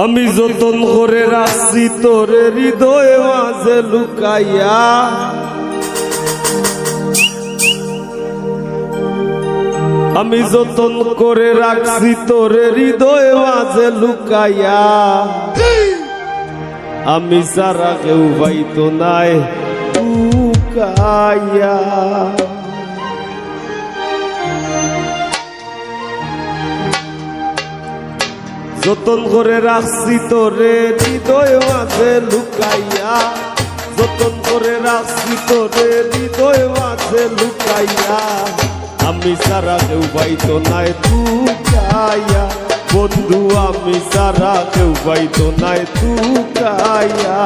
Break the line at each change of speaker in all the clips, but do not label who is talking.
আমি যতন করে রাখছি তোরে হৃদয় মাঝে লুকাইয়া, আমি যতন করে রাখছি তোরে হৃদয় মাঝে লুকাইয়া, আমি সারা কেউ পাইতো নাই লুকাইয়া। যতন করে রাখছি তোরে হৃদয় মাঝে লুকাইয়া, যতন করে রাখছি তোরে হৃদয় মাঝে লুকাইয়া, আমি সারা কেউ পাইতো নাই লুকাইয়া। বন্ধু আমি সারা কেউ পাইতো নাই লুকাইয়া।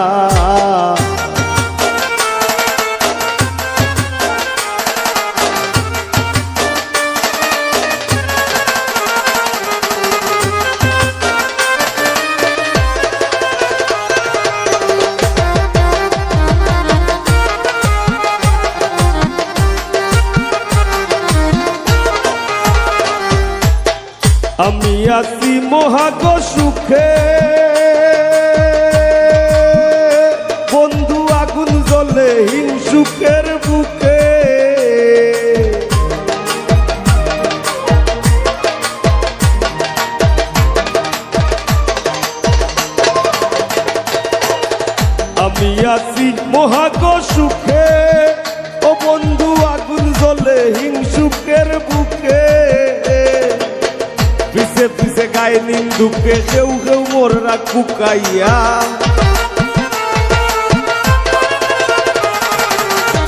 আমি আছি মহাগ সুখে, বন্ধু আগুন জ্বলে হিংসুকের বুকে। আমি আছি মহাগ সুখে, ও বন্ধু আগুন জ্বলে হিংসুকের বুকে। পিছে পিছে গায়ে নিন্দুকে কেউ কেউ মোররা কুকাইয়া,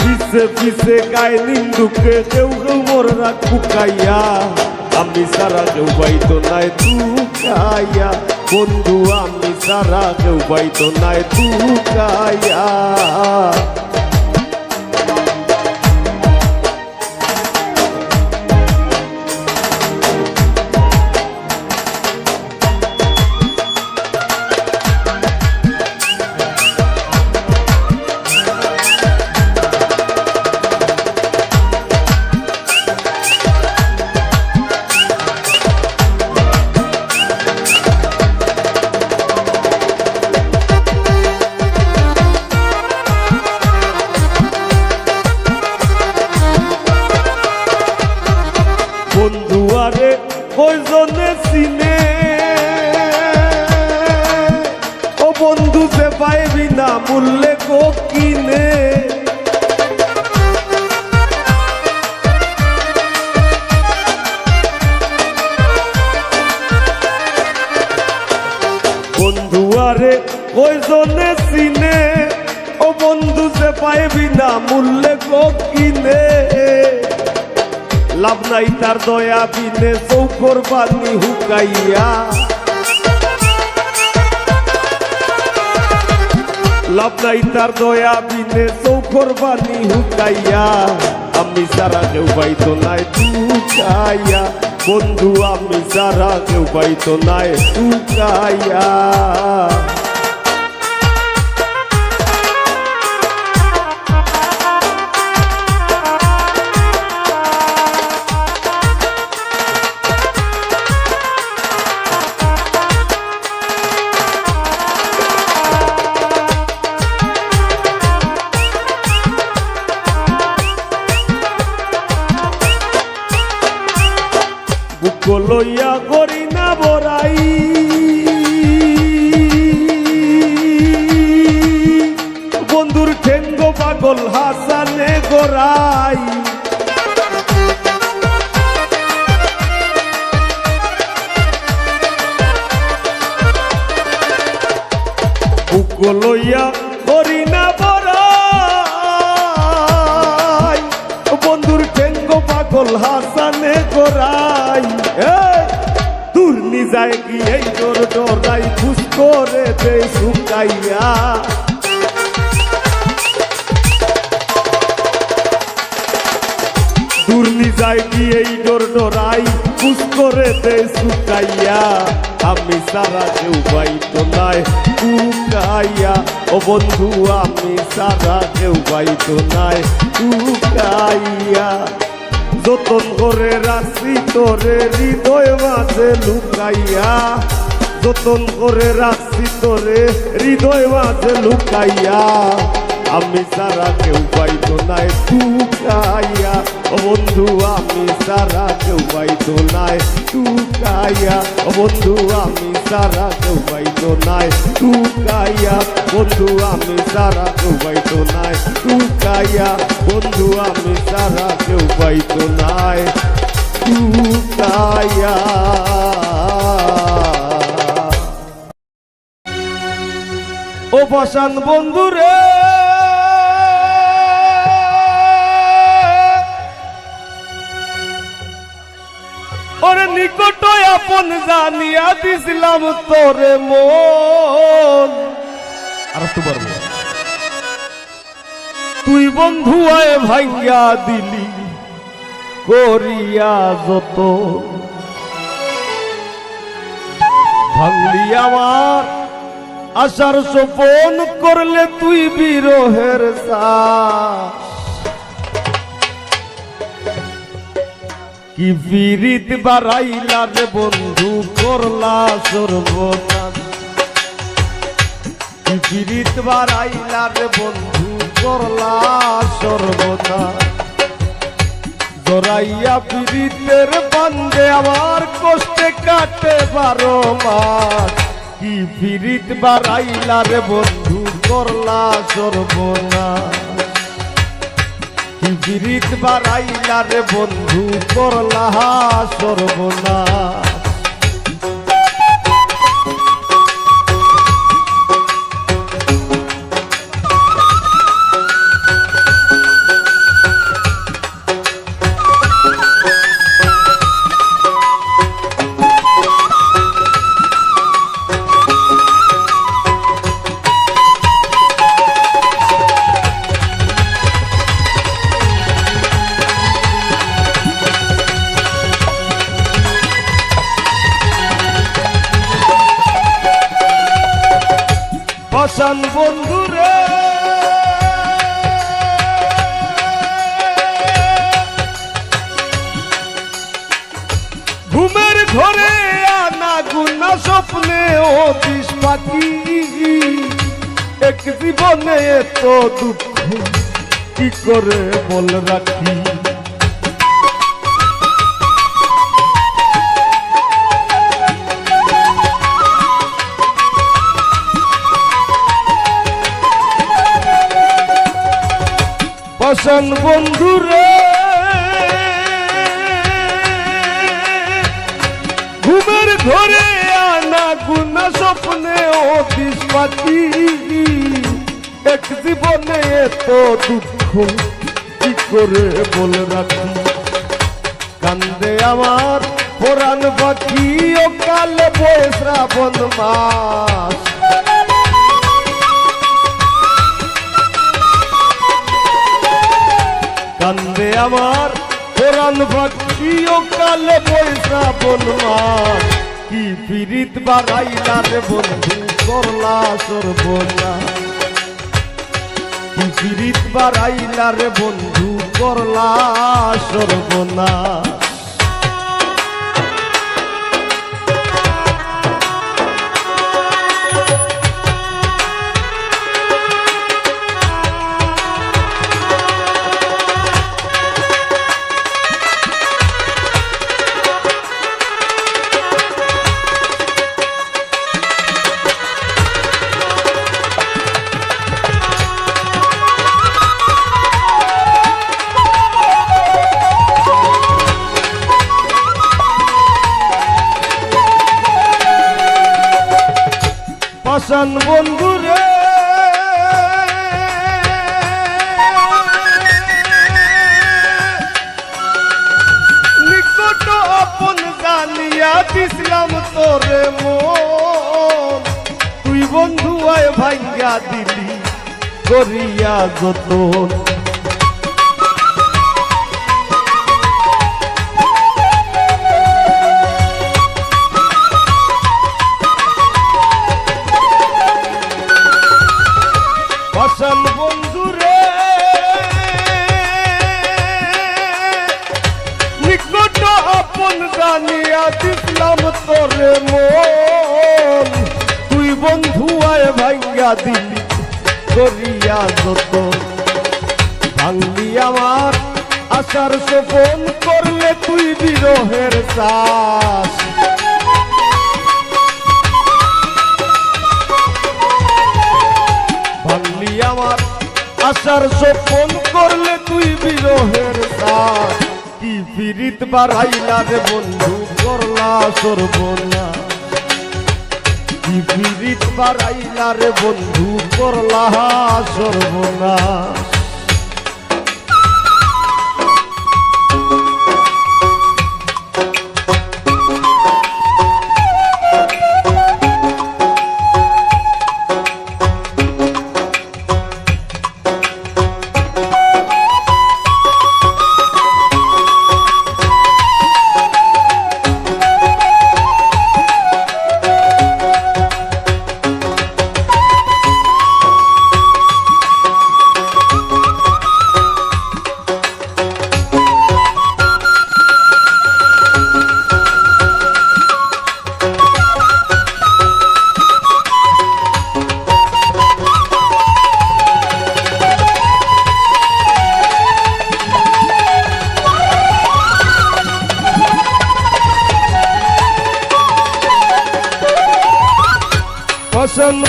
পিছে পিছে গায়ে নিন্দুকে কেউ কেউ মোররা কুকাইয়া, আমি সারা কেউ পাইতো নাই লুকাইয়া। বন্ধু আমি সারা কেউ পাইতো নাই লুকাইয়া। বন্ধু আরে কয়জনে চিনে, ও বন্ধু সে পাইবি না মূল্যে কো কিনে। বন্ধু আরে কয়জনে চিনে, ও বন্ধু সে পাইবি না মূল্যে কো কিনে। লাভ নাই তার দয়া বিনে চৌকর বানি হুকাইয়া, লাভ নাই তার দয়া বিনে চৌকর বানি হুকাইয়া, আমি সারা কেউ পাইতো নাই লুকাইয়া। বন্ধু আমি সারা কেউ পাইতো নাই লুকাইয়া। বুক লইয়া করি না বড়াই, বন্ধুর ঠেঙ্গ পাগল হাসানে গোরাই। বুক লইয়া করি না বড়াই, বন্ধুর ঠেঙ্গ পাগল হাসানে গোরাই। দূর নিজায় গিয়ে ডোর ডোরাই খুশ করে দে শুকাইয়া, দূর নিজায় গিয়ে ডোর ডোরাই খুশ করে দে শুকাইয়া, আমি সারা কেউ পাইতো নাই লুকাইয়া। ও বন্ধু আমি সারা কেউ পাইতো নাই লুকাইয়া। যতন করে রাখছি তোরে হৃদয় মাঝে লুকাইয়া, যতন করে রাখছি তোরে হৃদয় মাঝে লুকাইয়া আমি সারা কেউ পাইতো নাই টুকাইয়া ও বন্ধু আমি সারা কেউ পাইতো নাই টুকাইয়া ও বন্ধু আমি সারা কেউ পাইতো নাই টুকাইয়া বন্ধু আমি সারা কেউ পাইতো নাই টুকাইয়া বন্ধু আমি সারা কেউ পাইতো নাই টুকাইয়া। ও পাষাণ বন্ধু রে ওরে নিকট আপন জানিয়া দিছিলাম তোরে মন আর একটু পারবো তুই বন্ধু আয় ভাঙ্গা দিলি করিয়া যত ভাঙলি আমার আশার সোপন করলে তুই বিরহের শ্বাস কি বিরিত বাড়াইলা রে বন্ধু করলা সর্বনাশ কি বিরিত বাড়াইলা রে বন্ধু করলা সর্বনাশ জড়াইয়া বিরিতের বান্ধে আমার কষ্টে কাটে 12 মাস কি বিরিত বাড়াইলা রে বন্ধু করলা সর্বনাশ কি বিরিত বাড়াইলা রে বন্ধু করলা সর্বনাশ। পাষাণ বন্ধু রে ঘুমের ঘরে আনা গুনা স্বপ্নে অতিশ পাখি এক জীবনে এত দুঃখ কি করে বল রাখি পাষাণ বন্ধু রে ঘুমের ঘরে আনা গুনা স্বপ্নে অতিশ পাখি এক জীবনে এত দুঃখ কি করে বলে রাখি কান্দে আমার পরাণ পাখি ও কালে বয়ে শ্রাবণ মাস কান্দে আমার পরাণ পাখি ও কালে বয়ে শ্রাবণ মাস কি পীড়িত বাড়াইলা রে বন্ধু করলা সর্বনাশ কি পীড়িত বাড়াইলা রে বন্ধু করলা সর্বনাশ। পাষাণ বন্ধু রে নিকট আপন জানিয়া দিছিলাম তোরে মন তুই বন্ধু আয় ভাঙ্গা দিলি করিয়া যতন পাষাণ বন্ধু রে নিকট আপন জানিয়া দিছিলাম তোরে মন মন তুই বন্ধু আয় ভাঙ্গা দিলি করিয়া যতন ভাঙলি আমার আশার সোপন করলে তুই বিরহের চাষ ভাঙলি আমার আশার সোপন করলে তুই বিরহের চাষ কি পীড়িত বাড়াইলা রে বন্ধু করলা সর্বনাশ কি পীড়িত বাড়াইলা রে বন্ধু করলা সর্বনাশ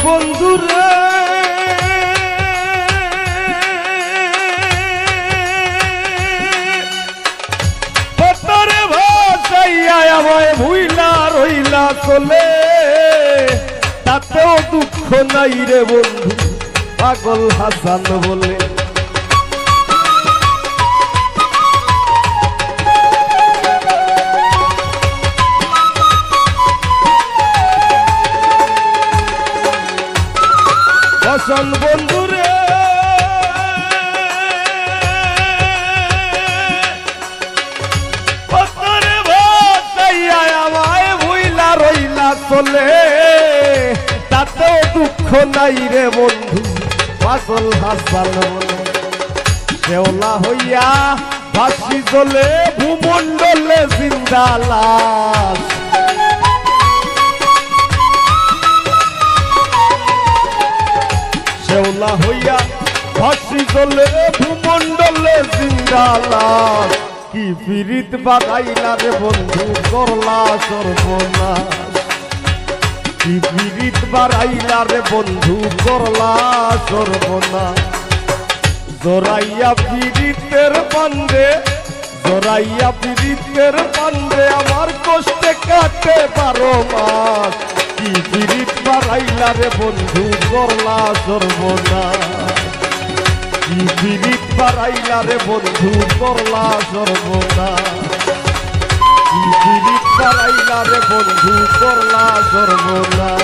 বন্ধুরে পতরে ভাসাইয়া আমায় ভুইলা রইলা চলে তাতেও দুঃখ নাই রে বন্ধু পাগল হাসান বলে হাসান বন্ধুরে পতরে ভাসাইয়া আমায় ভুইলা রইলা চলে তাতেও দুঃখ নাই রে বন্ধু পাগল হাসান বলে শেওলা হইয়া ভাসি চলে ভূমণ্ডলে জিন্দা লাশ শেওলা হইয়া ভাসি চলে ভূমণ্ডলে জিন্দা লাশ কি পীড়িত বাড়াইলা রে বন্ধু করলা সর্বনাশ কি পীড়িত বাড়াইলা রে বন্ধু করলা সর্বনাশ জোরাইয়া পীড়িতের বান্ধে জোরাইয়া পীড়িতের বান্ধে আমার কষ্টে কাটে 12 মাস কি পীড়িত বাড়াইলা রে বন্ধু করলা সর্বনাশ কি পীড়িত বাড়াইলা রে বন্ধু করলা সর্বনাশ কি পীড়িত বাড়াইলা রে বন্ধু করলা সর্বনাশ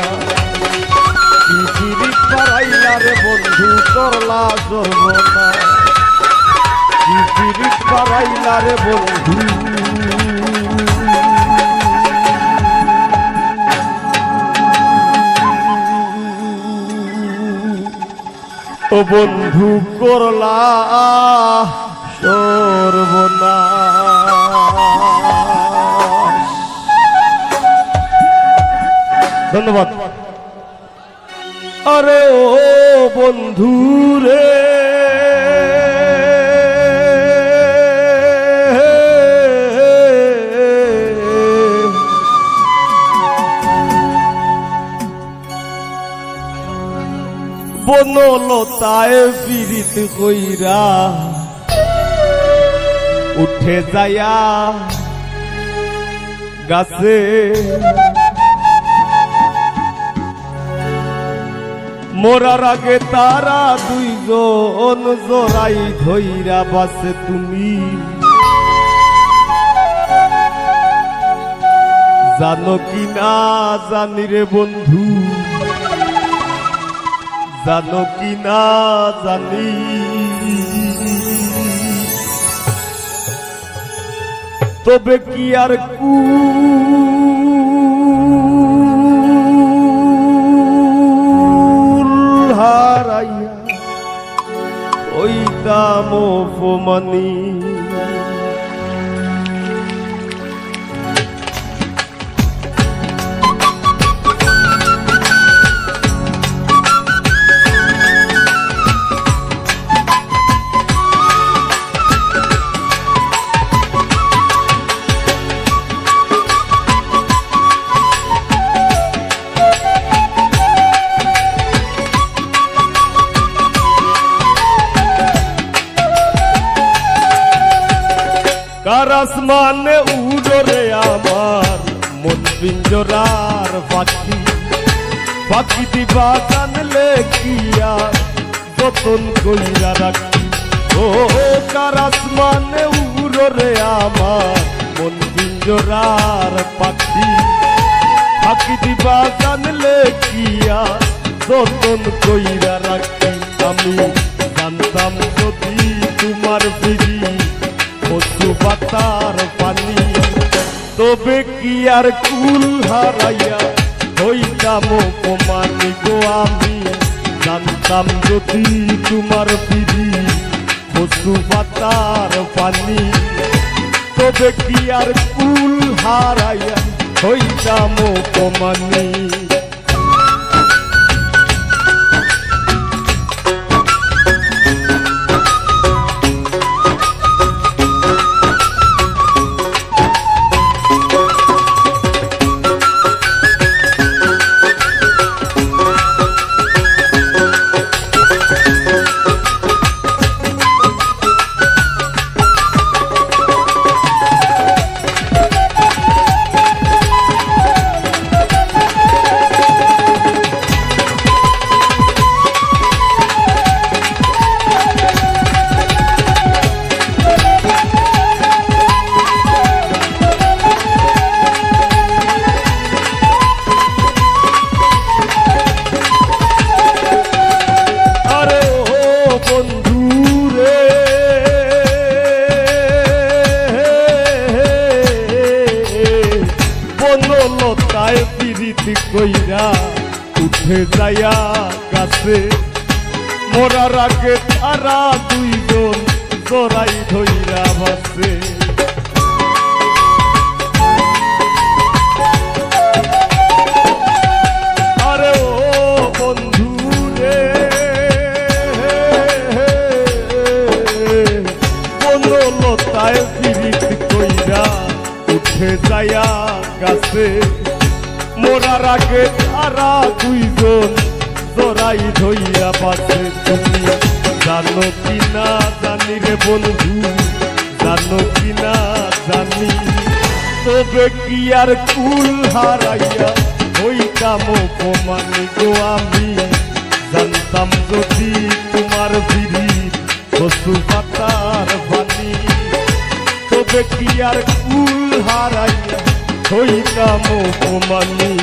কি পীড়িত বাড়াইলা রে বন্ধু করলা সর্বনাশ কি পীড়িত বাড়াইলা রে বন্ধু ও বন্ধু করলা সর্বনাশ। ধন্যবাদ। আরে ও বন্ধু রে বনলতায় পীড়িত কইরা উঠে যায়া গাছে মোরার আগে তারা দুইজন জোড়াই ধইরা বাসে তুমি জানো কি না জানি রে বন্ধু জানো কি না জানি তবে কি আর কুল হারাইয়া ওই দাম অপমানি কার আসমানে উড়রে আমার মন পিঞ্জরার পাখি পাখি দিবা জানলে কি আর যতন কইরা রাখি ও কার আসমানে উড়রে আমার মন পিঞ্জরার পাখি পাখি দিবা জানলে কি আর যতন কইরা রাখি আমি জানতাম যদি তোমার বিধি কচু পাতার পানি তবে কি আর কুল হারাইয়া হইতাম অপমানি গো আমি জানতাম যদি তোমার বিধি কচু পাতার পানি তবে কি আর কুল হারাইয়া হইতাম অপমানি লতায় পিরিতি কইরা উঠে যায়া গাছে মরার আগে তারা দুইজন জড়াই ধইরা বাসে আরে ও বন্ধু রে কোন লতায় পিরিতি কইরা উঠে যায়া গাছে মোরার আগে তারা দুইজন জড়াই ধইয়া পাশে তুমি জানো কি না জানি রে বন্ধু জানো কি না জানি তবে কি আর কুল হারাইয়া হইতাম অপমানি গো আমি জানতাম যদি তোমার বিধি কচু পাতার পানি তবে কি আর কুল হারাইয়া হইতাম অপমানি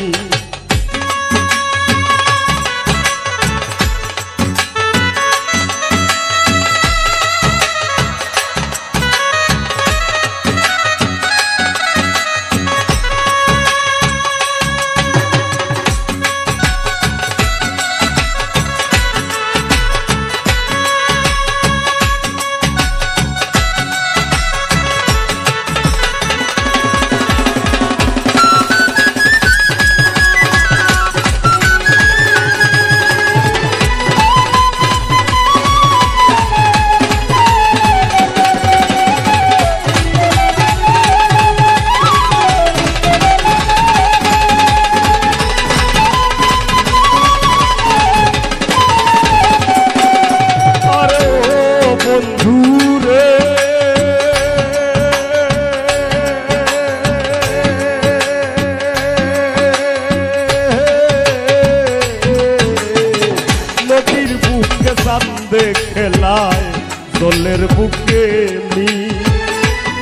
খেলায় দলের বুকে মি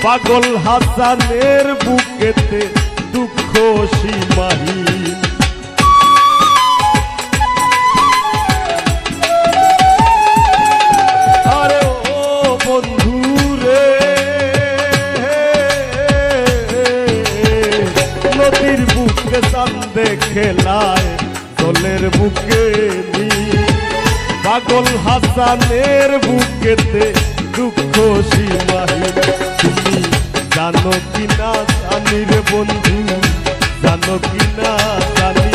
পাগল হাসানের বুকেতে দুঃখ সীমাহীন আরে ও বন্ধু রে নদীর বুকে চান্দে খেলায় দলের বুকে মি পাগল হাসানের বুকেতে দুঃখ সীমাহীন তুমি জানো কি না জানি রে বন্ধু জানো কি না জানি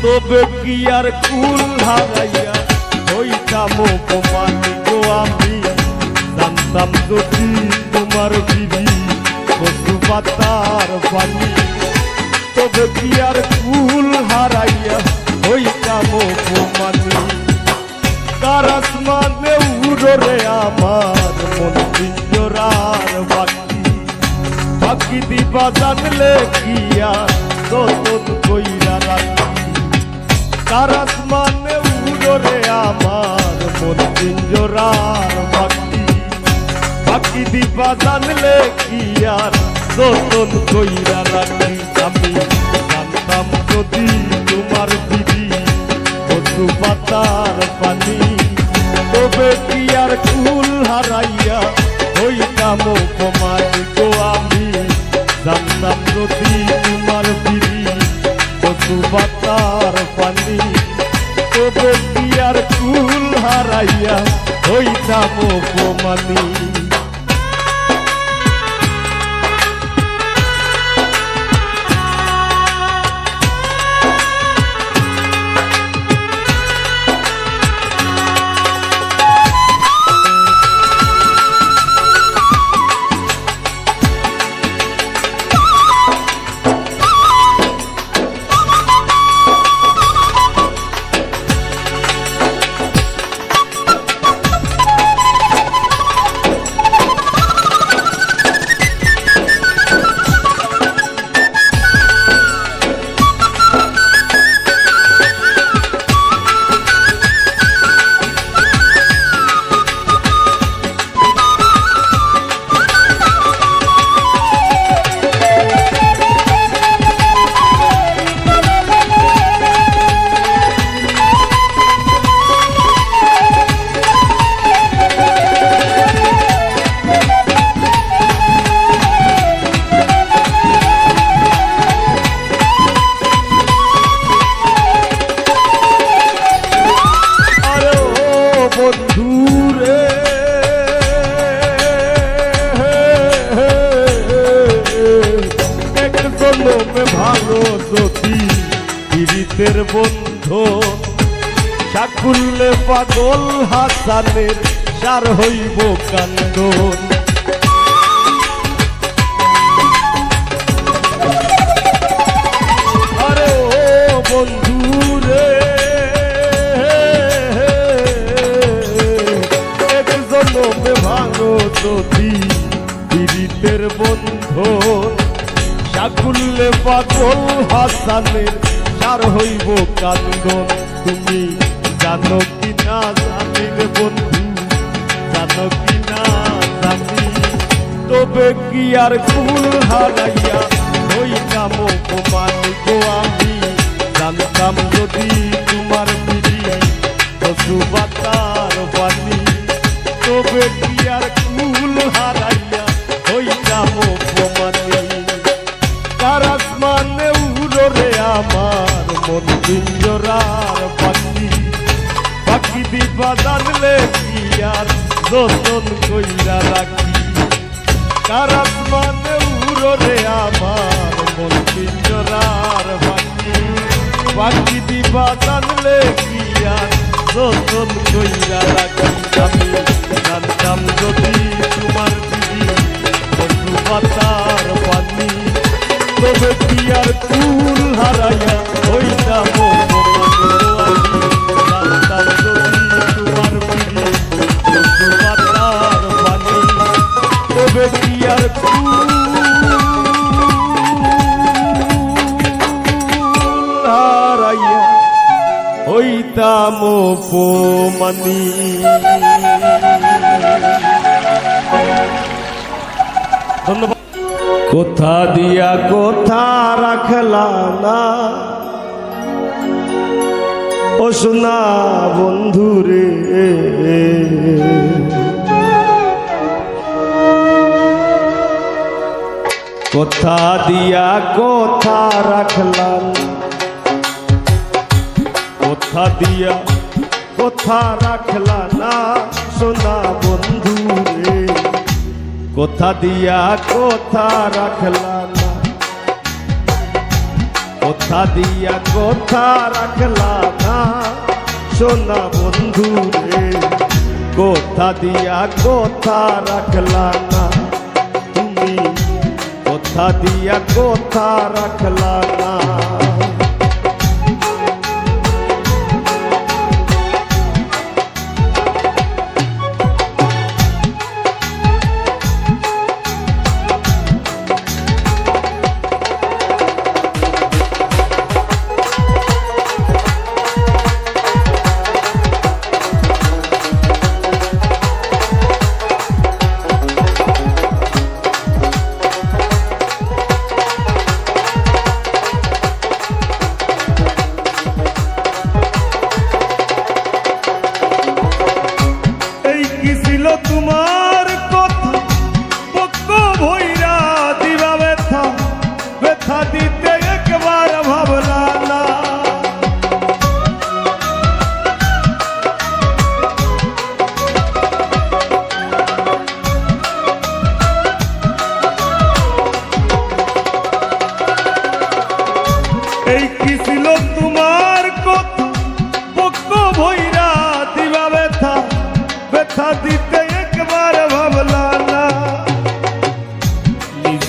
তবে কি আর কুল হারাইয়া হইতাম অপমানি গো আমি জানতাম যদি তোমার বিধি কচু পাতার পানি তবে কি আর কুল হারাইয়া হইতাম অপমানি কার আসমানে উড়রে আমার মন পিঞ্জরার পাখি বাকি দিবা জানলে কি আর যতন কইরা রাখি তার আসমানে উড়রে আমার মন পিঞ্জরার বাকি বাকি দিবা জানলে কি আর যতন কইরা রাখি আমি জানতাম যদি তোমার দিদি কচু পাতার পানি তবে কি আর কুল হারাইয়া হইতাম অপমান গো আমি জানতাম যদি তোমার দিদি কচু পাতার পানি তবে কি আর কুল হারাইয়া হইতাম অপমানী ভালো যদি পীড়িতের বন্ধু সাকুল্লে পাগল হাসানের সার হইব কান্দন আরে ও বন্ধু রে এক জন্মে ভালো যদি পীড়িতের বন্ধু সাকুল্লে পাগল হাসানের সার হইব কান্দন তুমি জানো কি না জানি রে বন্ধু জানো কি না জানি তবে কি আর কুল হারাইয়া হইতাম অপমান গো আমি জানতাম যদি তোমার বিড়ি কচু পাতার পানি তবে কি আর কুল হারাইয়া হইতাম অপমানী তার আসমানে উড়রে আমার মন পিঞ্জরার পাখি পাখি দিবা জানলে কি আর যতন কইরা রাখি তার আসমানে উড়রে আমার মন পিঞ্জরার পাখি পাখি দিবা জানলে কি আর যতন কইরা রাখি আমি জানতাম যদি তোমার দিদি কচু পাতার পানি তবে কি আর কুল হারাইয়া হইতাম জানতাম যদি তোমার বিড়ি কচু পাতার পানি তবে কি আর কুল হারাইয়া হইতাম অপমানী ধন্যবাদ কোথা দিয়া কোথা রাখলা না ও সোনা বন্ধুরে কোথা দিয়া কোথা রাখলা কোথা দিয়া কোথা রাখলা না সোনা বন্ধুরে কোথা দিয়া কোথা রাখলা না কোথা দিয়া কোথা রাখলা না সোনা বন্ধু রে কোথা দিয়া কোথা রাখলা না তুমি কোথা দিয়া কোথা রাখলা না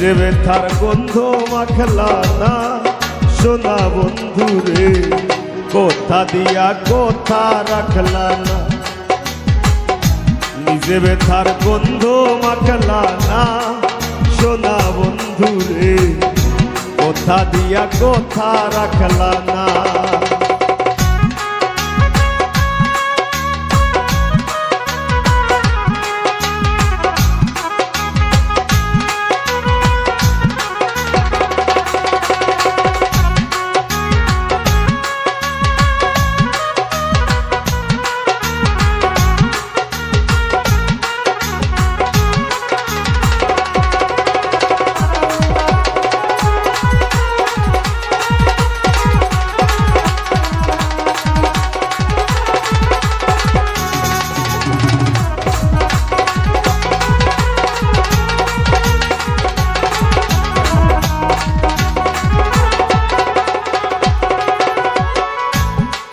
নিজে ব্যথার গন্ধ মাখলা না সোনা বন্ধু রে, কোথা দিয়া কোথা রাখলা না। নিজে ব্যথার গন্ধ মাখলা না সোনা বন্ধু রে, কোথা দিয়া কোথা রাখলা না।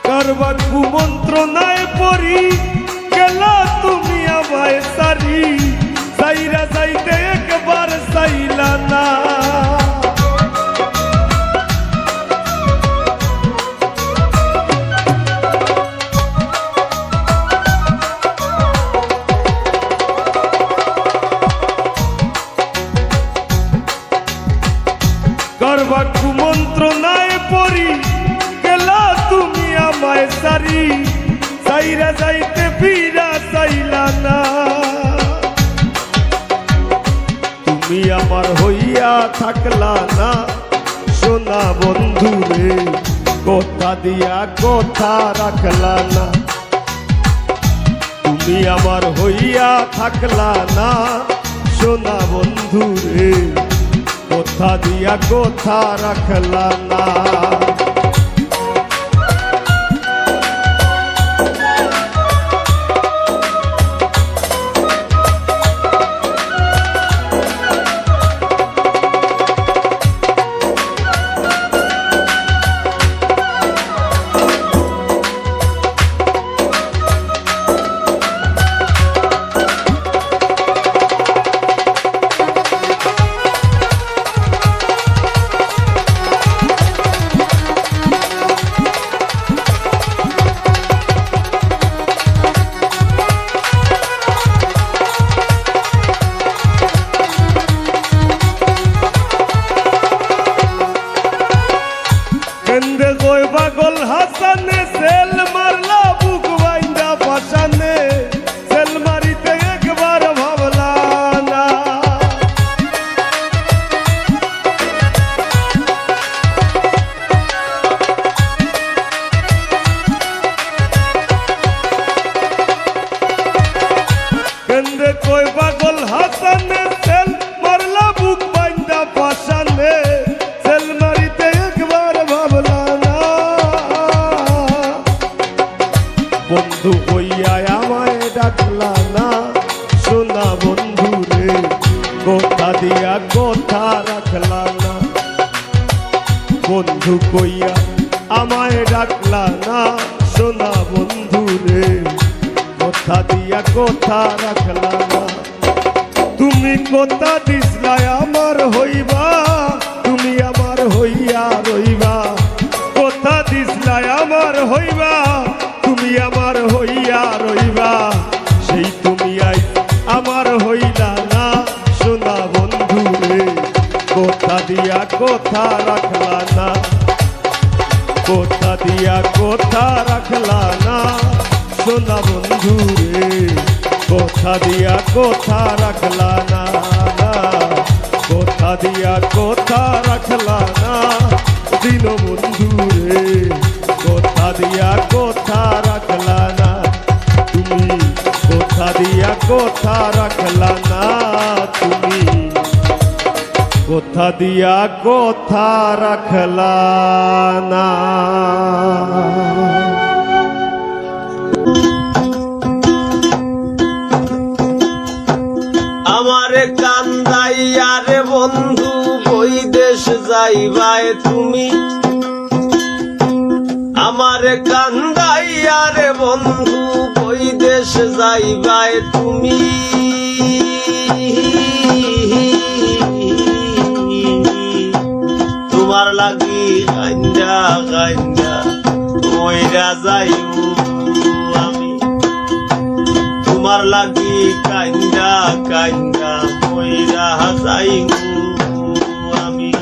কারবার কুমন্ত্রণায় পড়ি গেলা তুমি আমায় সারি, সাইরা যাইতে একবার চাইলা না। কারবার কুমন্ত্রণায় পড়ি গেলা তুমি আমায় সারি, সাইরা যাইতে ফিরা চাইলা না। তুমি আমার হইয়া থাকলা না সোনা বন্ধু রে, কোথা দিয়া কোথা রাখলা না। তুমি আমার হইয়া থাকলা না সোনা বন্ধু রে, কোথা দিয়া কোথা রাখলা না। পাগল হাসানে সেল মারলা বুক বাইন্দা পাশানে, সেল মারিতে একবার ভাবলা না। কেন্দ্রে কই পাগল হাসানে সেল মারলা বুক বাইন্দা পাশানে, সেল মারিতে একবার ভাবলা না। বন্ধু হইয়া আমায় ডাকলা না সোনা বন্ধু রে, কোথা দিয়া কোথা রাখলা না। বন্ধু কইয়া আমায় ডাকলা না সোনা বন্ধু রে, কোথা দিয়া কোথা রাখলা না। তুমি কোথা দিসলাই আমার হইবা, তুমি আমার হইয়া রইবা। কোথা দিসলাই আমার হইবা, তুমি আমার হইয়া রইবা। সেই তুমি আই আমার হইলা না সোনা বন্ধু রে, কোথা দিয়া কোথা রাখলা না। কোথা দিয়া কোথা রাখলা না সোনা বন্ধু রে, কোথা দিয়া কোথা রাখলা না। কোথা দিয়া কোথা রাখলা না দিন বন্ধু রে, কোথা দিয়া কোথা রাখলা না। তুমি কোথা দিয়া কোথা রাখলা না, তুমি কোথা দিয়া কোথা রাখলা না।
আমারে কান্দাইয়া রে বন্ধু বৈদেশ যাইবাই তুমি, আমারে কান্দাইয়া রে বন্ধু বৈদেশ যাইবাই তুমি। তোমার লাগি কান্দা কান্দা মইরা যাইমু আমি, তোমার লাগি কান্দা কান্দা মইরা যাইমু আমি।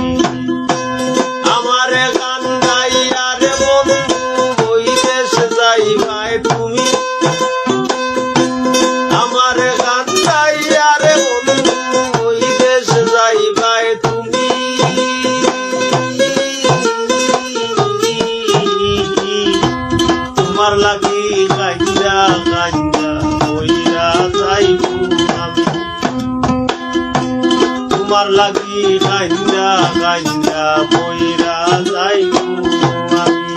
আমারে কান্দাইয়া রে বন্ধু ওই দেশ যাইবাই তুমি, আমারে কান্দাইয়া রে বন্ধু ওই দেশ যাইবাই তুমি। তোমার লাগি কান্দা কান্দা মইরা যাইমু আমি, তোমার লাগি কান্দা কান্দা মইরা যাইমু আমি।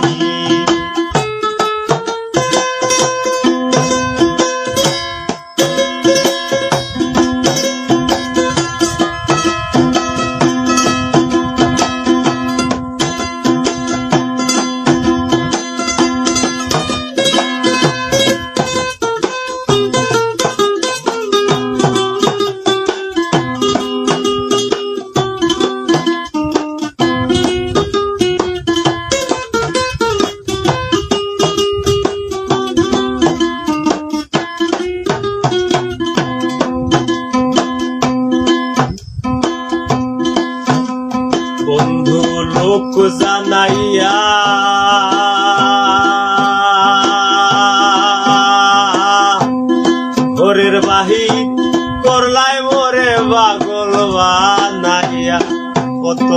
বন্ধু লোক জানাইয়া ঘরের বাহির করলাই মোরে পাগল বানাইয়া, কত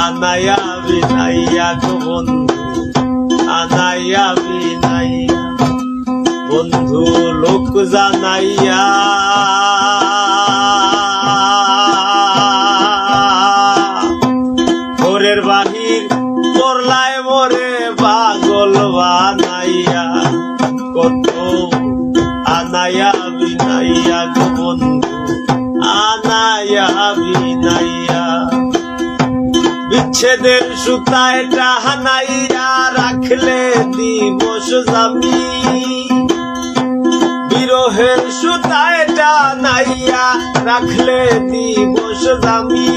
আনাইয়া বিনাইয়া গো বন্ধু আনাইয়া বিনাইয়া। বন্ধু লোক জানাইয়া ঘরের বাহির করলাই মোরে পাগল বানাইয়া, কত আনাইয়া বিনাইয়া গো বন্ধু আনাইয়া বিনাইয়া। বিচ্ছেদের সুতায় টাহানাইয়া রাখলে দিবস যাবি, বিরহের সুতায় টানাইয়া রাখলে দিবস যাবি।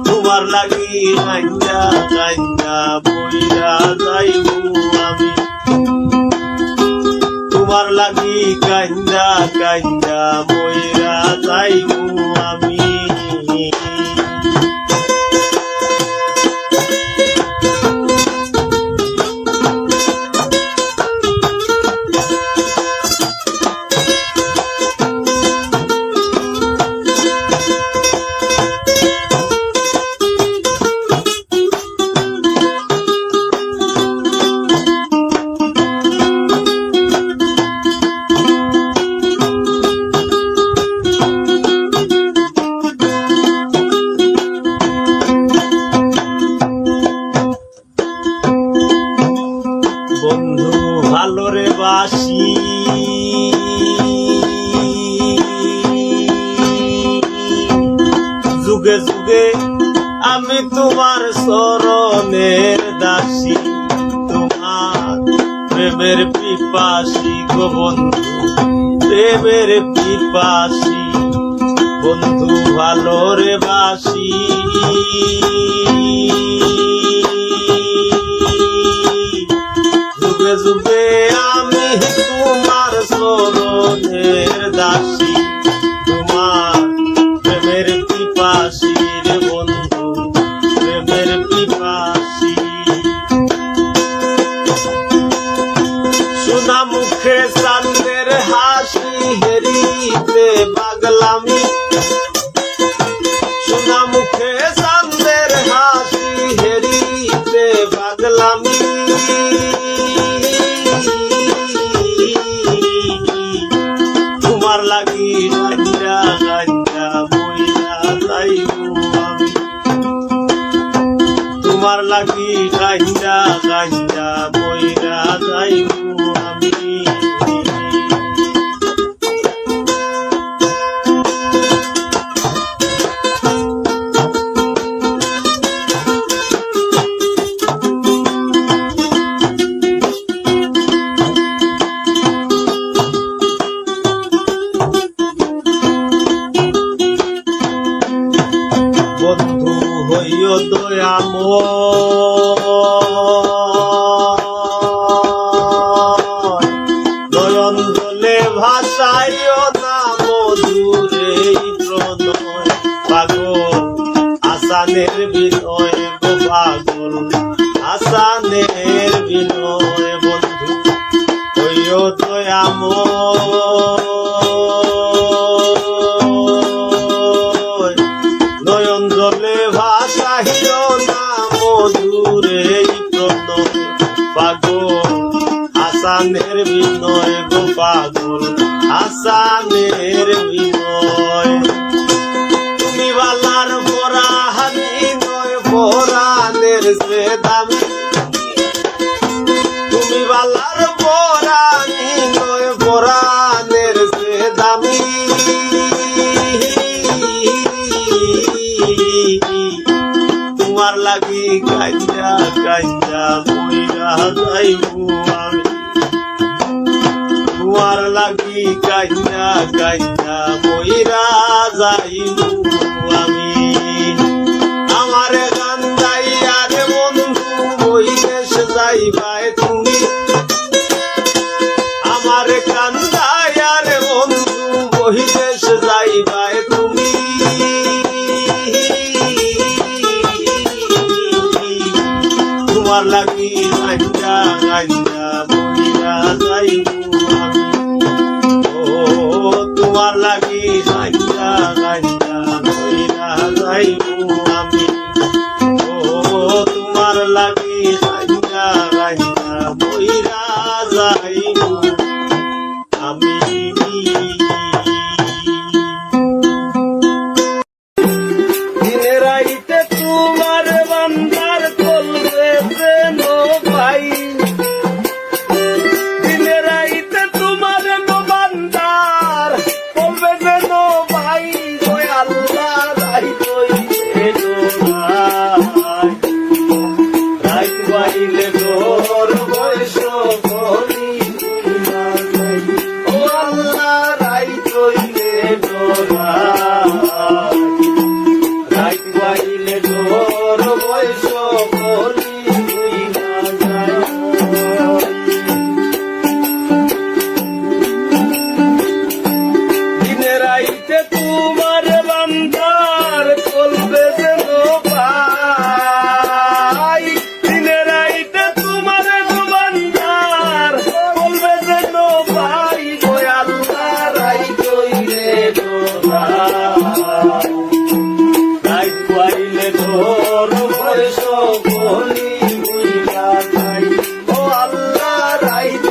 তোমার লাগি কান্দা কান্দা মইরা যাইমু আমি, তোমার লাগি কান্দা কান্দা মইরা যাইমু আমি। বন্ধু ভালোরে বাসি যুগে যুগে আমি তোমার চরণের দাসী, তোমার প্রেমের পিপাসী গো বন্ধু প্রেমের পিপাসী। বন্ধু ভালোরে বাসি যুগে যুগে আমি তোমার চরণের দাসী, তোমার প্রেমের পিপাসী রে বন্ধু প্রেমের পিপাসী। সোনা মুখে চাঁদের হাসি হেরিতে পাগলামি, সোনা মুখে চাঁদের হাসি হেরিতে পাগলামি। তোমার লাগি কান্দা কান্দা মইরা যাইমু আমি, তোমার লাগি কান্দা কান্দা মইরা যাইমু আমি। ওইও দয়াময় নয়ন জলে ভাসাইও না মধুরে প্রণয় পাগল আসানের বিনয় গো পাগল আসানের বিনয় বন্ধু ওইও দয়াময় নয়ন জলে ভাসাইও না মধুরে প্রণয় পাগল আসানের বিনয় গো পাগল আসানের বিনয় তুমি বালার পরাহানি নয় পরাণের যে দামি তুমি বালার পরানি নয় পরাণের যে দামি তোমার লাগি কাঞ্জা কাঞ্জা মইরা যাইবো আমি তোমার লাগি কাঞ্জা কাঞ্জা মইরা যাইবো আমি আমার গান গাইয়া রে বন্ধু ওই দেশ যাইবাই তুমি আমার গান গাইয়া রে বন্ধু ওই দেশ যাইবাই তুমি তোমার লাগি গাঞ্জা গাঞ্জা মইরা যাইবো আমি ও তোমার লাগি গাঞ্জা গাঞ্জা মইরা যাইবো আমি ও তোমার লাগি গাঞ্জা গাঞ্জা মইরা যাইবো আমি দিনে রাইতে তোমার বান্দার চলবে যেন ভাই দিনে রাইতে তোমার বান্দার চলবে যেন ভাই ওই আল্লাহ রাইত রাইত বাইলে তোর বয়স বলি ও আল্লাহ রাইত রাইত বাইলে তোর বয়স বলি দিনে রাইতে তোমার বান্দার চলবে যেন ভাই দিনে রাইতে তোমার বান্দার চলবে যেন ভাই গো আল্লাহ রাইত রাইত পাইলে তোর বয়স বলি ও আল্লাহ রাইত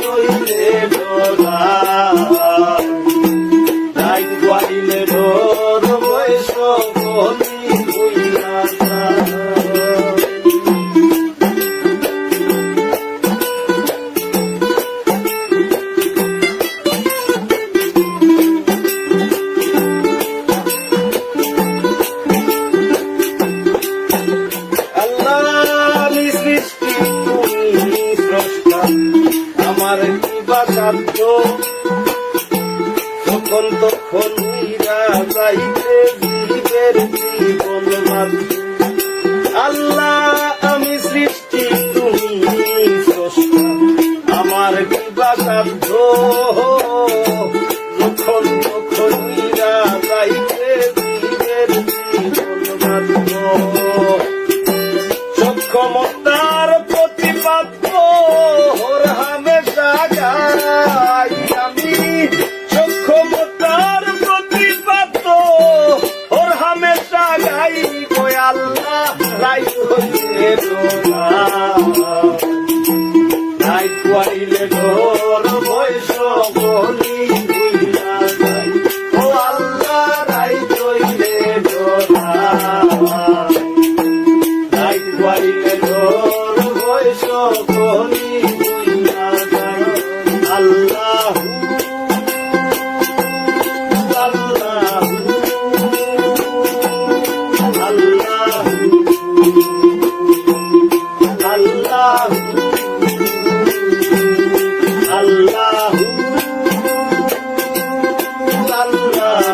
রাইত পাইলে তোর বয়স বলি আল্লাহ আমি সৃষ্টি তুমি স্রষ্টা আমার কিবা সাধ্য যখন তখন হীরা চাইতে জীবের জীবন বাধ্য আল্লাহ আমি সৃষ্টি তুমি স্রষ্টা আমার কিবা সাধ্য যখন তখন হীরা চাইতে জীবের জীবন বাধ্য সক্ষমতার প্রতিপাদ্য ওর হামেশা গাই আমি সক্ষমতার প্রতিপাদ্য ওর হামেশা গাই গো আল্লাহ রাইত হইলে রাইত পাইলে তোর বয়স বলি ও আল্লাহ রাইত হইলে রাইত পাইলে তোর বয়স বলি আল্লাহ আল্লাহ আল্লাহ আল্লাহ আল্লাহ আল্লাহ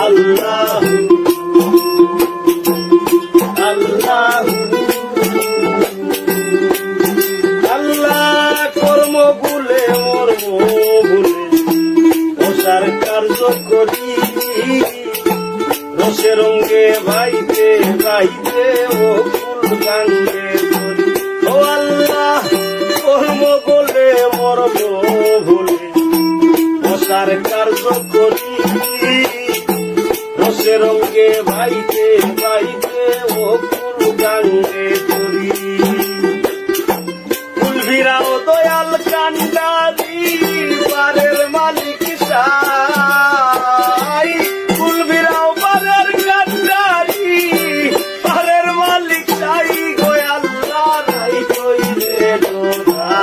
আল্লাহ কার্য করি রসে রঙ্গে ভাইতে ভাইতে ও ফুল গাঙ্গে করি ও আল্লাহ কর্ম বলে মরব ভুলে বসার কার্য করি রসে রঙ্গে ভাইতে ভাইতে ও ফুল গাঙ্গে করি ফুল ভিড়াও দয়াল কান্ডারি বারের মালিক সাই ফুল ভিড়াও বারের কান্ডারি বারের মালিক সাই গো আল্লাহ রাই কইলে ডোরা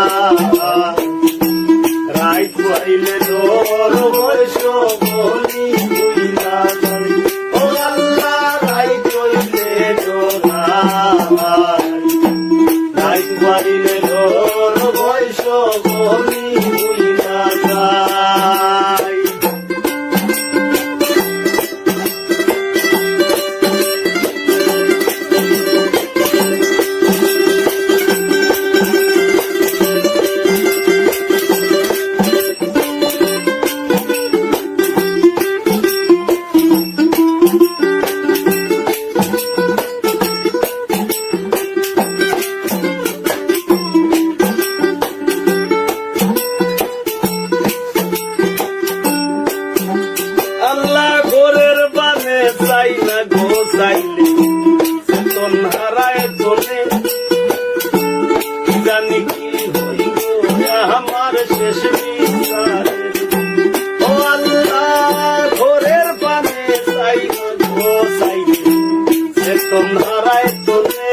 রাই কইলে ডোর বৈশ বলি কইলা যাই ও আল্লাহ রাই কইলে ডোরা রাই কইলে ডোর বৈশ বলি কইলা যাই আল্লাহ ঘরের বানে চাই না গো চাইলে চেতন হারায় চলে জানি কি হইব আমার শেষ বিচারে ও আল্লাহ ঘরের বানে চাই না গো চাইলে চেতন হারায় চলে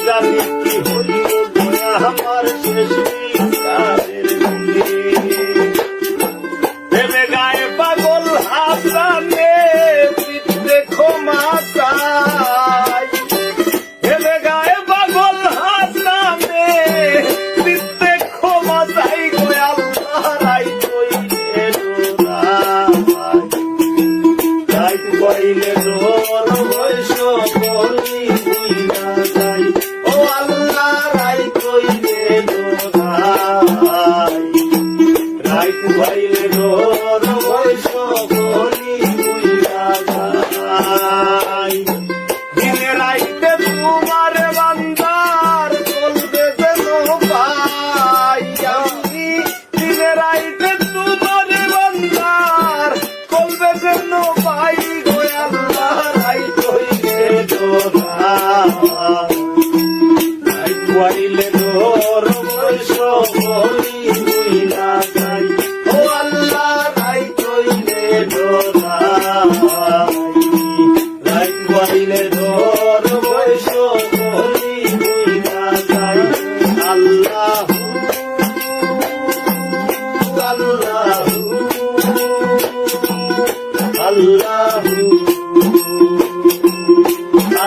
জানি কি হইব আমার শেষ বিচারের ভেবে গায়ে পাগল হাসানে দেখো মাসাই ভেবে গায়ে পাগল হাসানে দেখো মাসাই গো আল্লাহ রাই কইলে রাই কইলে ডোর বৈশ বলি কইলা যাই ও আল্লাহ রাই কইলে রাই কইলে ডোর বৈশ বলি কইলা যাই দিনে রাইতে তোমার বান্দার চলবে যেন পাই আমি দিনে রাইতে তোমার বান্দার চলবে যেন পাই গো আল্লাহ রাই কইলে ডোরা রাই কইলে ডোর বৈশ বলি কইলা যাই ও আল্লাহ রাই কইলে ডোরা রাই কইলে ডোর বৈশ বলি কইলা যাই আল্লাহ আল্লাহ আল্লাহ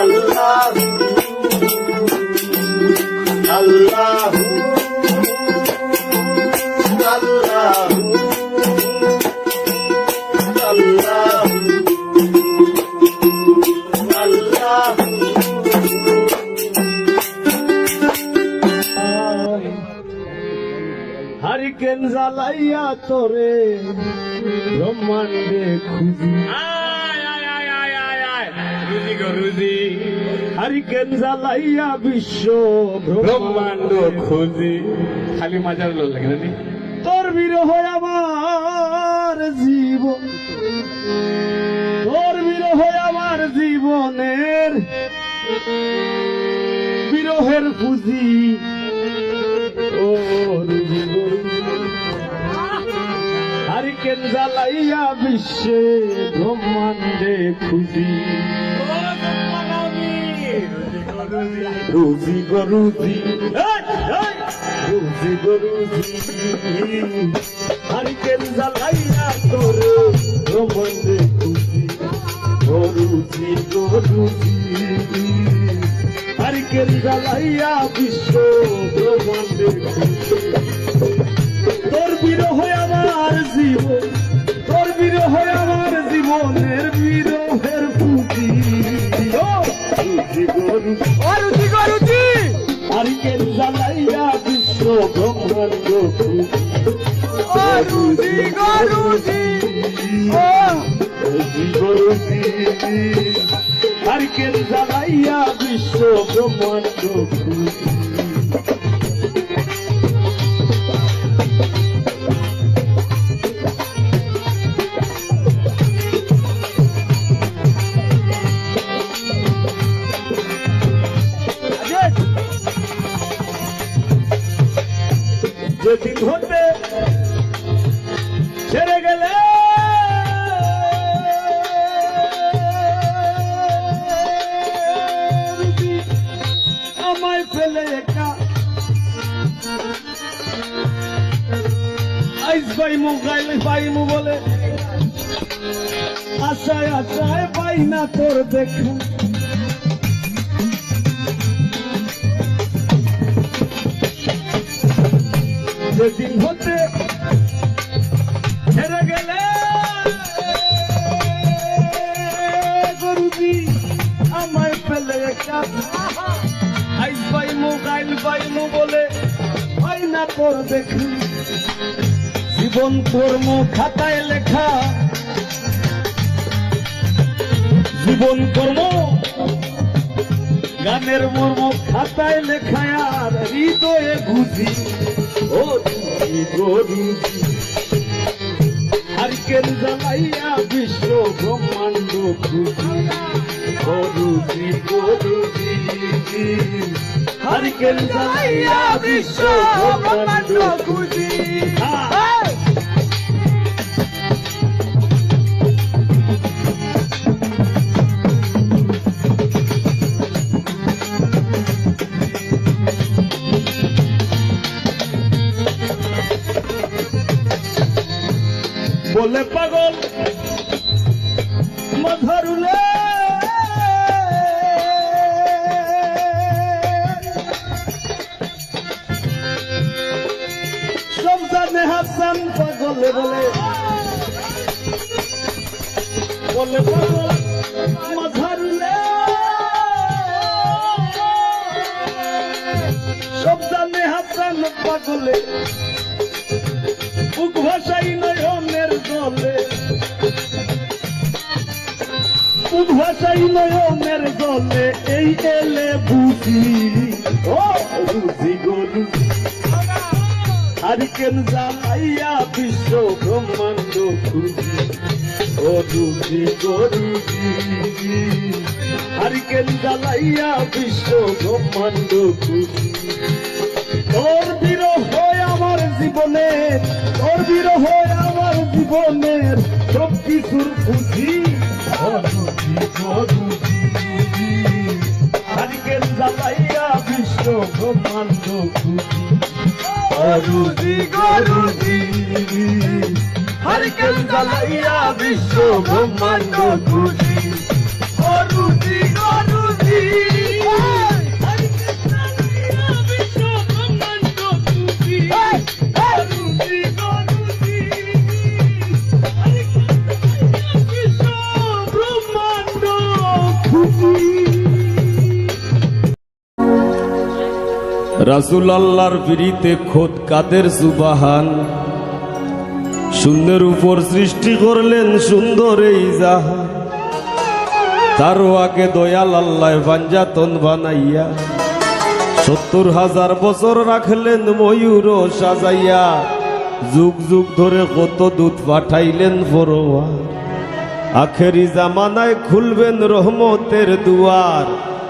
আল্লাহ আল্লাহ আল্লাহ আল্লাহ হারিকেন জ্বালাইয়া তোরে ব্রহ্মাণ্ডে খুঁজি হারিকেন জ্বালাইয়া বিশ্ব ব্রহ্মাণ্ড খুঁজি
খালি মাজার লোক লাগে না
তোর বিরহ আমার জীবন তোর বিরহ আমার জীবনের বিরহের পুঁজি ওর হারিকেন জ্বালাইয়া বিশ্বে ব্রহ্মাণ্ডে খুঁজি রুজি গো রুজি রুজি গো রুজি হারিকেন জ্বালাইয়া তোর ব্রহ্মাণ্ডে খুঁজি ও রুজি গো রুজি হারিকেন জ্বালাইয়া বিশ্ব ব্রহ্মাণ্ডে খুঁজি তোর বিরহ আমার জীবন তোর বিরহ আমার জীবনের বিরহের পুঁজি রুজি গো রুজি হারিকেন জ্বালাইয়া বিশ্ব ব্রহ্মাণ্ড খুঁজি রুজি গো
আর কেন জ্বালাইয়া বিশ্ব ব্রহ্মাণ্ড যেদিন হতে ছেড়ে গেলে আমায় ফেলে একা আইস পাইমু গাইলে পাইমু বলে আশায় আশায় পাই না তোর দেখা যেদিন হতে ছেড়ে গেলে গুরুজি আমায় ফেলে একা আইস পাইমু গাইল পাইমু বলে পাই না তোর দেখা জীবন কর্ম খাতায় লেখা জীবন কর্ম গানের মর্ম খাতায় লেখা আর হৃদয়ে বুঝি ও গরুজি হারিকেন জ্বালাইয়া বিশ্ব ব্রহ্মাণ্ড খুঁজি গরুজি গরুজি হারিকেন জ্বালাইয়া বিশ্ব ব্রহ্মাণ্ড খুঁজি বলে পাগল মধুরুলে সমজানে হাসান পাগলে বলে বলে পাগল মধুরুলে সমজানে হাসান পাগলে বুক ভাষাই নয়নের জলে বুক ভাষাই নয়নের জলে এই এলে বুঝি ও বুঝি গরু হারিকেন জ্বালাইয়া বিশ্ব ব্রহ্মাণ্ড খুঁজি ও রুজি গরুজি হারিকেন জ্বালাইয়া বিশ্ব ব্রহ্মাণ্ড খুঁজি তোর বিরহ হয় আমার জীবনের তোর বিরহ হয় আমার জীবনের সব কিছুর খুঁজি হারিকেন জ্বালাইয়া বিশ্ব ব্রহ্মাণ্ড খুঁজি গরুজি গরুজি হারিকেন জ্বালাইয়া বিশ্ব ব্রহ্মাণ্ড খুঁজি গরুজি গরুজি রাসূল আল্লাহর পিরিতে খোদ কাদের সুবহান শূন্যের উপর সৃষ্টি করলেন সুন্দর এই জাহান তারও আগে দয়াল আল্লাহ পাঞ্জাতন বানাইয়া 70,000 বছর রাখলেন ময়ূর সাজাইয়া যুগ যুগ ধরে কত দূত পাঠাইলেন ফরোয়া আখেরি জামানায় খুলবেন রহমতের দুয়ার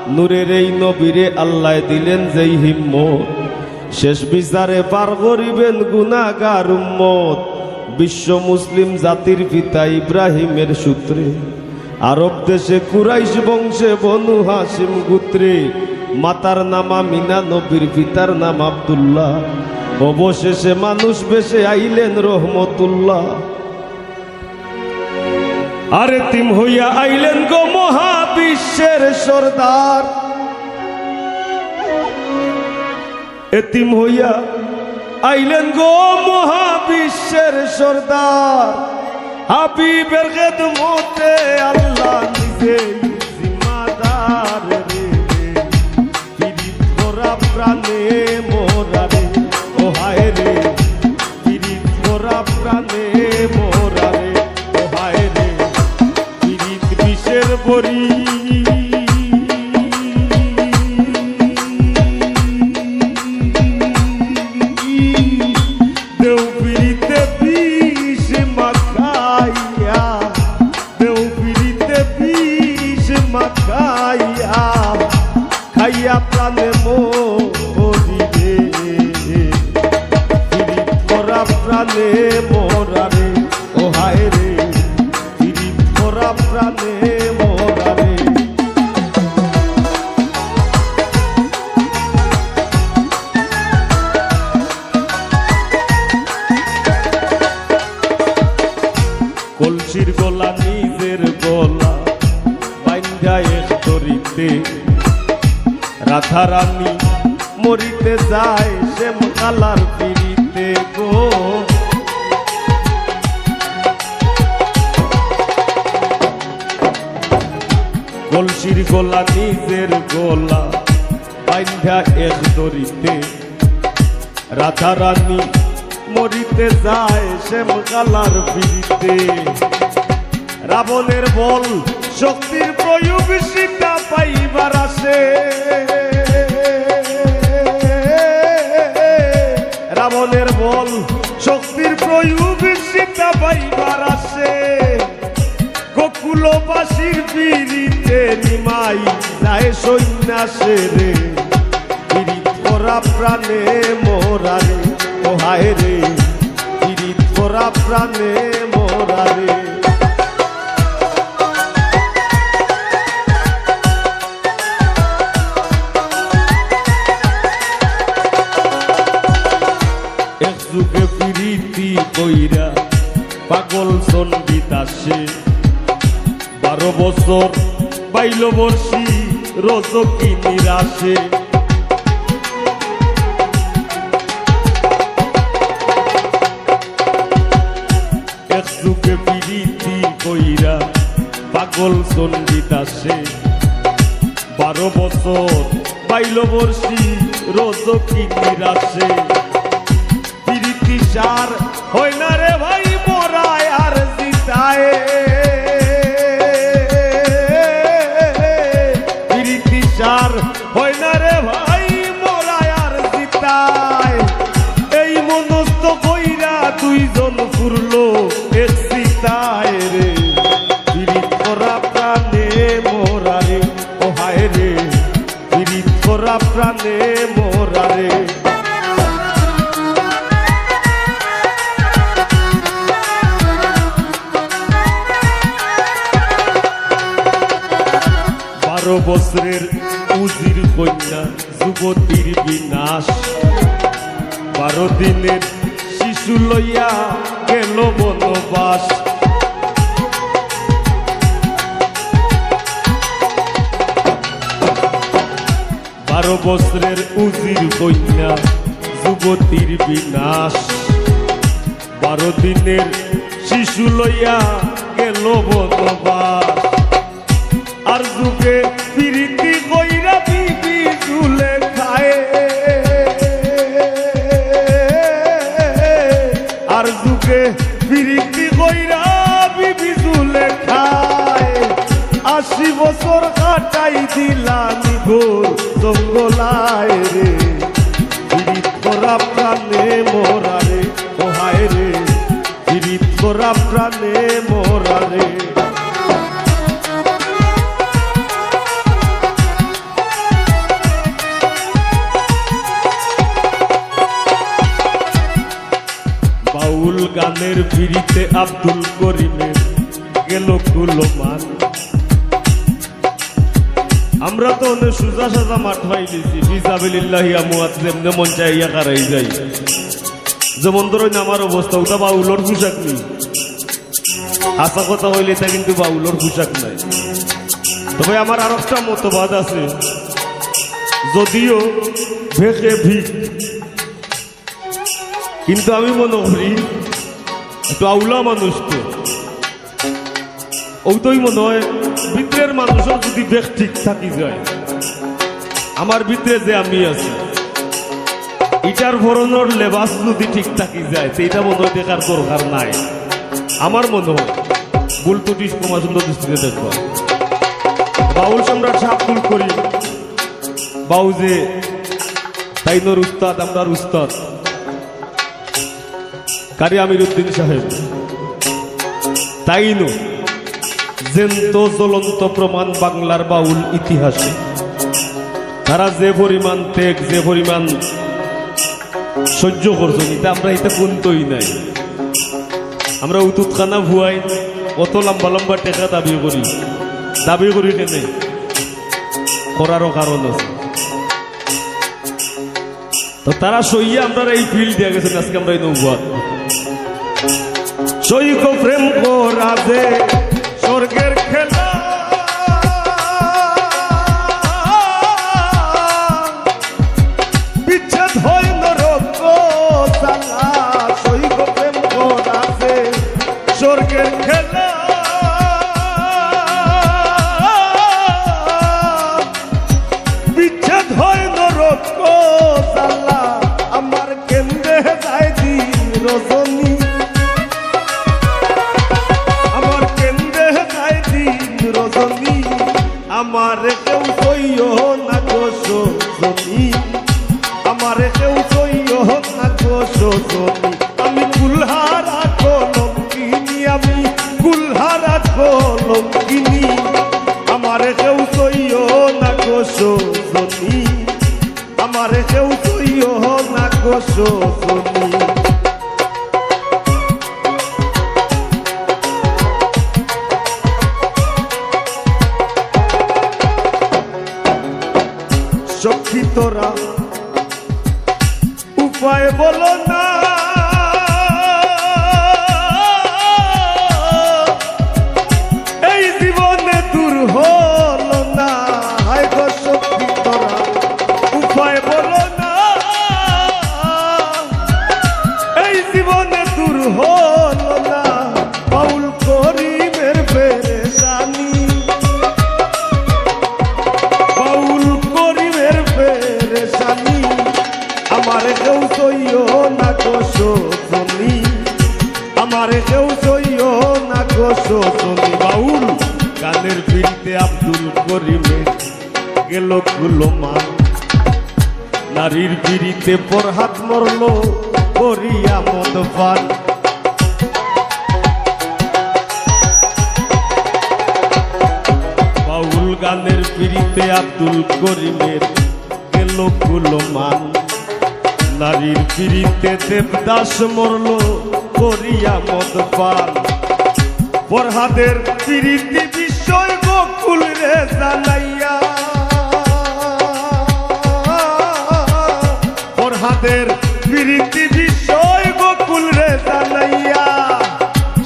নূরের এই নবীরে আল্লাহ দিলেন যেই হিম্মত শেষ বিচারে পার করিবেন গুনাহগার উম্মত বিশ্ব মুসলিম জাতির পিতা ইব্রাহিমের সূত্রে আরব দেশে কুরাইশ বংশে বনু হাশিম গোত্রে মাতার নাম আমিনা নবীর পিতার নাম আব্দুল্লাহ অবশেষে মানুষ বেশে আইলেন রহমতুল্লাহ আরে তিম হইয়া আইলেন গো মহাবিশ্বের সরদার এতিম হইয়া আইলেন গো মহাবিশ্বের সরদার হাবিবের খেদমতে আল্লাহ নিজে জিম্মাদার রে পিরিত করা প্রাণে মোরা রে ও হায় রে পিরিত করা প্রাণে মোরা রে ও হায় রে পিরিত বিষের বড়ি দেও পিরিতে বিষ মাখাইয়া দেও পিরিতে বিষ মাখাইয়া খাইয়া প্রাণে মরি রে পিরিত করা প্রাণে মোরা রে ও হায় রে পিরিত করা প্রাণে মোরা রে কলসির গলা নিজের গলা বাইন্ধা এক তরিতে রাধা রানী মরিতে যায় শ্যাম কালার পিড়িতে গো কলসির গলা নিজের গলা বাইন্ধা এক তরিতে রাধা রানী মরিতে যায় শ্যাম কালার পিড়িতে রাবণের বল শক্তির প্রয়োগ সীতা পাইবার আসে রাবণের বল শক্তির প্রয়োগ সীতা পাইবার আসে গোকুলবাসীর পিড়িতে নিমাই যায় সন্ন্যাসে রে পিড়িত করা প্রাণে মোরা রে ও হায় রে পিড়িত করা প্রাণে মোরা রে এক যুগে পিরিতি কইরা পাগল সন্দিত আসে 12 বছর বাইল বর্ষী রজকি নিরাশে এক যুগে পিরিতি কইরা পাগল সন্দিত আসে 12 বছর বাইল বর্ষী রজকি নিরাশে সার হয় না রে ভাই মোরায় আর জিতায় প্রীতি সার হয় না রে ভাই মোরায় আর জিতায় এই মনস্থ কইরা দুইজন ফুরলো এক সীতায় রে প্রীত করা প্রাণে মোরা রে ও হায় রে প্রীত করা প্রাণে মোরা রে বছরের উজির কন্যা যুবতীর বিনাশ 12 দিনের শিশু লইয়া গেল বনবাস 12 বছরের উজির কন্যা যুবতীর বিনাশ 12 দিনের শিশু লইয়া গেল বনবাস আর যুগে পিরিতি কইরা বিবি ঝুলে খায় আর যুগে পিরিতি কইরা বিবি ঝুলে খায় 80 বছর কাটাই দিলাম ঘোর জঙ্গলায় রে পিরিত করা প্রাণে মোরা রে ও হায় রে পিরিত করা প্রাণে মোরা রে বাউল গানের ফিরিতে আব্দুল করিমের গেল কুলমান আমরা তো অনেক সুজা সাজা মাঠ পাই দিছি ফিজাবিলিল্লাহি আমওয়াত যেমনে মন চাইয়া কারাই যাই যেমন ধরুন আমার অবস্থা ওটা বাউলর পোশাক নেই হাসা কথা হইলে তা কিন্তু বাউলর পোশাক নাই তবে আমার আর একটা মতবাদ আছে যদিও ভেকে ভিক কিন্তু আমি মনে করি একটু আউলা মানুষ তো ওইটাই মনে হয় ভিতরের মানুষের যদি বেশ ঠিক থাকি যায় আমার ভিতরে যে আমি আছি ইটার ভরণের লেবাস যদি ঠিক থাকি যায় সেইটা মনে হয় দেখার দরকার নাই। আমার মনে হয় ভুল ত্রুটি ক্ষমা সুন্দর দৃষ্টিতে দেখব। বাউল সম্রাট সাহ আব্দুল করিম বাউজে তাইনোর উস্তাদ, আমরার উস্তাদ কারি আমির উদ্দিন সাহেব তাইনো জেন্ত জ্বলন্ত প্রমাণ বাংলার বাউল ইতিহাসে। তারা যে পরিমাণ ত্যাগ, যে পরিমাণ সহ্য করছেন, এটা আমরা এটা কোনতই নাই। আমরা উতুতখানা ভুয়াই অত লম্বা লম্বা টেকা দাবি করি কেনে করারও কারণ আছে। তো তারা সইয়া আমরা এই ফিল্ড দিয়ে গেছেন। আজকে আমরা এই নৌবাদ সৈক প্রেম করা যে স্বর্গের খেলা, বিচ্ছেদ হয় নরক জ্বালা। সৈক প্রেম করা যে স্বর্গের খেলা, বিচ্ছেদ হয় নরক জ্বালা। আমার কেন্দ্রে যায় দিন রজনী, আমার কেন্দ্রে যায় দিন রজনী। আমার কেউ সইয় না গোসনী, আমার কেউ সইয় না গোসনী। আমি কুলহারা কলঙ্কিনী, আমি কুলহারা কলঙ্কিনী। আমার কেউ সইয় না গোসনী, আমার কেউ সইয় না গোসনী। সখী তোরা উপায় বলো না, এই জীবনে দূর হলো না। হায় গো সখী তোরা উপায় বলো না, এই জীবনে দূর হলো না। বাউল করিমের পেরেশানি, বাউল করিমের পেরেশানি। আমার কেউ সইয় না গোসনী, আমার কেউ সইয় না গোসনী। বাউল গানের ফিরতে আব্দুল করিমের গেল কুলমান, নারীর পিড়িতে পরহাত মরল করিয়া মদ পান। বাউল গানের পিড়িতে আব্দুল করিমের গেল কুলমান, নারীর পিড়িতে দেবদাস মরল করিয়া মদ পান। ফরহাদের পিড়িতি বিষয় গোকুল রে জানাইয়া, ফরহাদের পিড়িতি বিষয় গোকুল রে জানাইয়া।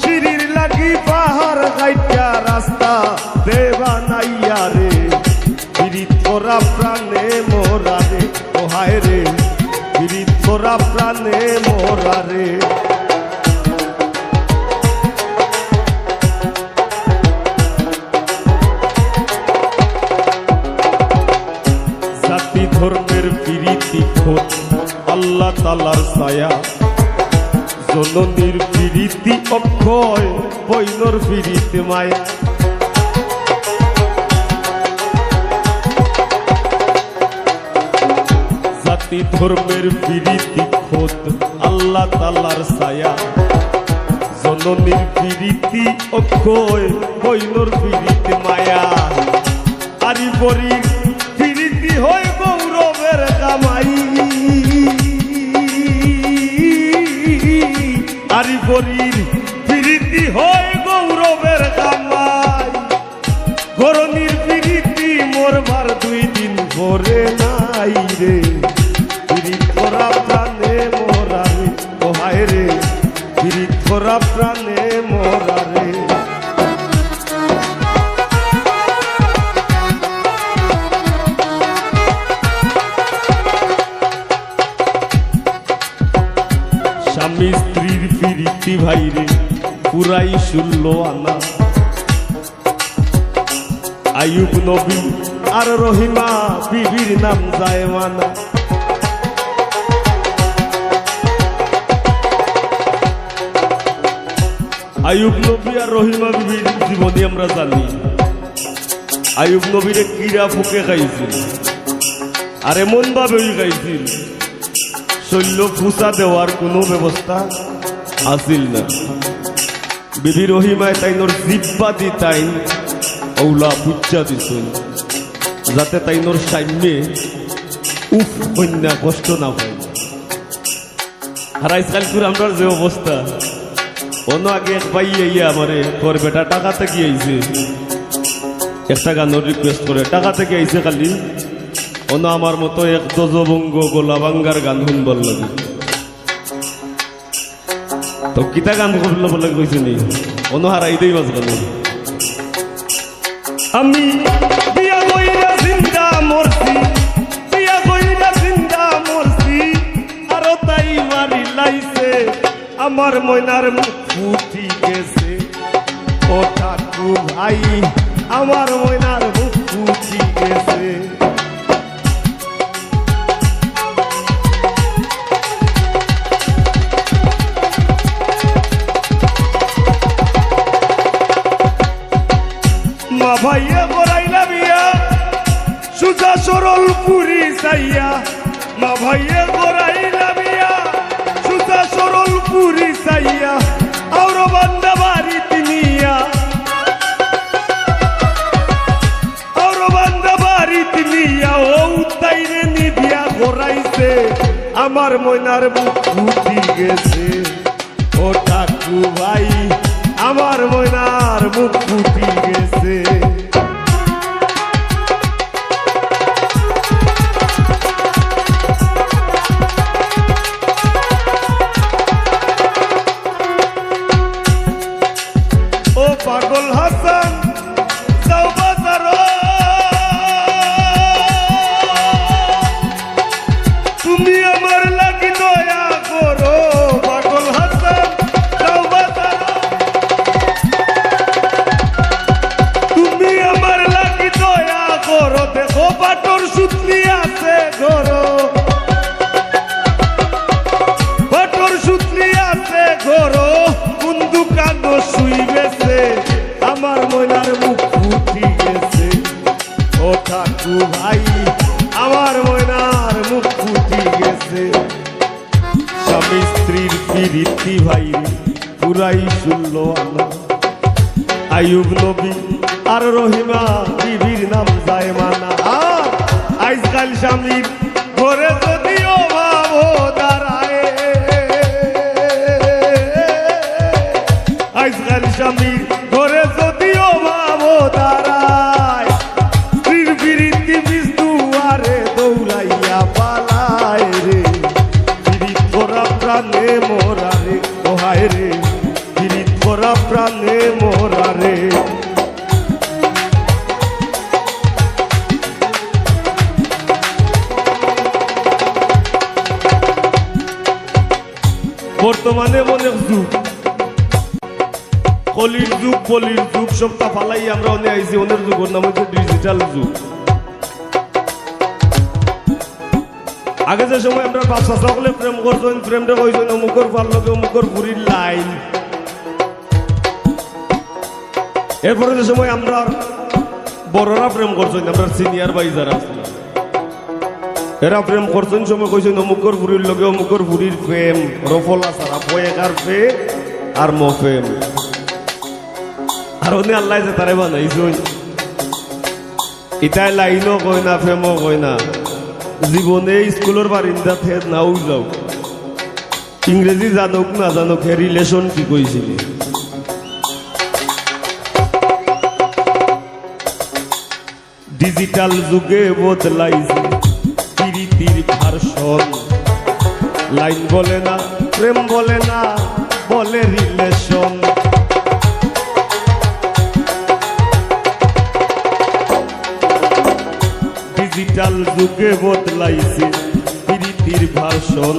সিঁড়ির লাগি পাহাড় গাইটা রাস্তা দেবা নাইয়া রে। পিড়িত করা প্রাণে মোরা রে, ও হায় রে পিড়িত করা প্রাণে মোরা রে। জাতি ধর্মের পিড়িতি খোঁজ আল্লাহ তালার ছায়া, জননীর পিড়িতি অক্ষয় বৈনর পিড়িতে মায়া। জাতি ধর্মের পিড়িতি খোঁজ আল্লাহ তালার ছায়া, জননীর পিড়িতি অক্ষয় বৈনর পিড়িতে মায়া। আরি পরি পিড়িতি হয় গৌরবের কামাই, আরি পরির পিড়িতি হয় গৌরবের কামাই। গরনির পিড়িতি মরবার 2 দিন পরে নাই রে। পিড়িত করা প্রাণে মোরা রে, ও হায় রে পিড়িত করা প্রাণে মোরা রে। স্বামী স্ত্রীর পিড়িতি ভাইরে পুরাই 16 আনা। আইয়ুব নবী আর রহিমা বিবির নাম যায় মানা। আইয়ুব নবী আর রহিমা বিবির জীবনী আমরা জানি। আইয়ুব নবীরে কিরা ফুকে খাইছিল, আর এমন ভাবেই খাইছিল শৈল্য ফুসা দেওয়ার কোনো ব্যবস্থা আসিল না। বিবি রহিমায় তাইনোর জিব্বা দি তাই ওলা পুচ্চা দিছিল, যাতে তাইনোর সামনে উফ কন্যা কষ্ট না হয়। আর আজকাল করে আমরা যে অবস্থা, অন্য আগে এক ভাই ইয়া আমারে তোর বেটা টাকা থেকে আইছে, একটা গানের রিকোয়েস্ট করে টাকা থেকে আইছে খালি, অন্য আমার মতো এক দজবঙ্গ গোলাবাঙ্গার গান শুনবার লাগে। তো কিতা গান করল বলে কইছে নি, অন্য হারাই দেই বাজ গান। আমি বিয়া কইরা জিন্দা মরছি, বিয়া কইরা জিন্দা মরছি, আরো তাই মারি লাইছে আমার ময়নার মুখ ফুটি গেছে। ও ঠাকু ভাই আমার ময়নার মুখ ফুটি গেছে। মা ভাইয়া করাইলা বিয়া সুজা সরল পুরি চাইয়া, মা ভাইয়া করাইলা বিয়া সুজা সরল পুরি চাইয়া, আর বান্দা বাড়ি তিনিয়া, আর বান্দা বাড়ি তিনিয়া, ও তাইরে নিদিয়া করাইছে আমার ময়নার মুখ ফুটি গেছে। ও ঠাকু ভাই আমার ময়নার মুখ ফুটি গেছে। ও পাগল হাসান যাও বাজার, তুমি আমার লাগি দয়া করো। পাগল হাসান যাও বাজার, তুমি আমার লাগি দয়া করো। দেখো বাটর সুতলি আছে ঘরো, বাটর সুতলি আছে ঘরো, কোন দোকান শুইবেছে আমার ময়নার মুখ ফুটি গেছে। ও ঠাকু ভাই আমার ময়নার মুখ ফুটি গেছে। স্বামী স্ত্রীর প্রীতি ভাই পুরাই শুনল আলো। আইয়ুব নবী আর রহিমা বিবির নাম যায় মানা। আজকাল স্বামীর ঘরে যদিও ভাবো দাঁড়ায়, আজকাল স্বামীর ঘরে যদিও ভাবো দাঁড়ায়, স্ত্রীর বিরীতি বিস্তুয়ারে দৌড়াইয়া পালায় রে। বিরিত করা প্রাণে মোরা রে, ওহায় রে বিরিত করা প্রাণে মোরা রে। বর্তমানে মনে যুগ কলির যুগ, পলির যুগ, সবটা ফালাই আমরা অনেক আইছি। অনেক যুগের নাম হচ্ছে ডিজিটাল যুগ। আগে যে সময় আমরা বাচ্চা সকলে প্রেম করছেন, প্রেমটা কইছেন অমুকর ভাল লগে অমুকর পুরীর লাইন। এরপরে যে সময় আমরা বড়রা প্রেম করছেন, আমরা সিনিয়র ভাই যারা আছে এরা প্রেম করছেন, সময় কইছেন অমুকর পুরীর লগে অমুকর পুরীর প্রেম, রফলা সারা পয়েকার পে আর মফেম। আর অনেক আল্লাহ যে তারে বানাইছেন, ইটাই লাইনও কয় না ফেমও কয় না। জীবনে স্কুলের বারিন্দা থে নাও যাও, ইংরেজি জানুক না জানুক, হে রিলেশন কি কইছিল। ডিজিটাল যুগে বদলাইছে প্রীতির ভার্সন। লাইন বলে না, প্রেম বলে না, বলে রিলেশন। ডিজিটাল যুগে বদলাইছে প্রীতির ভার্সন।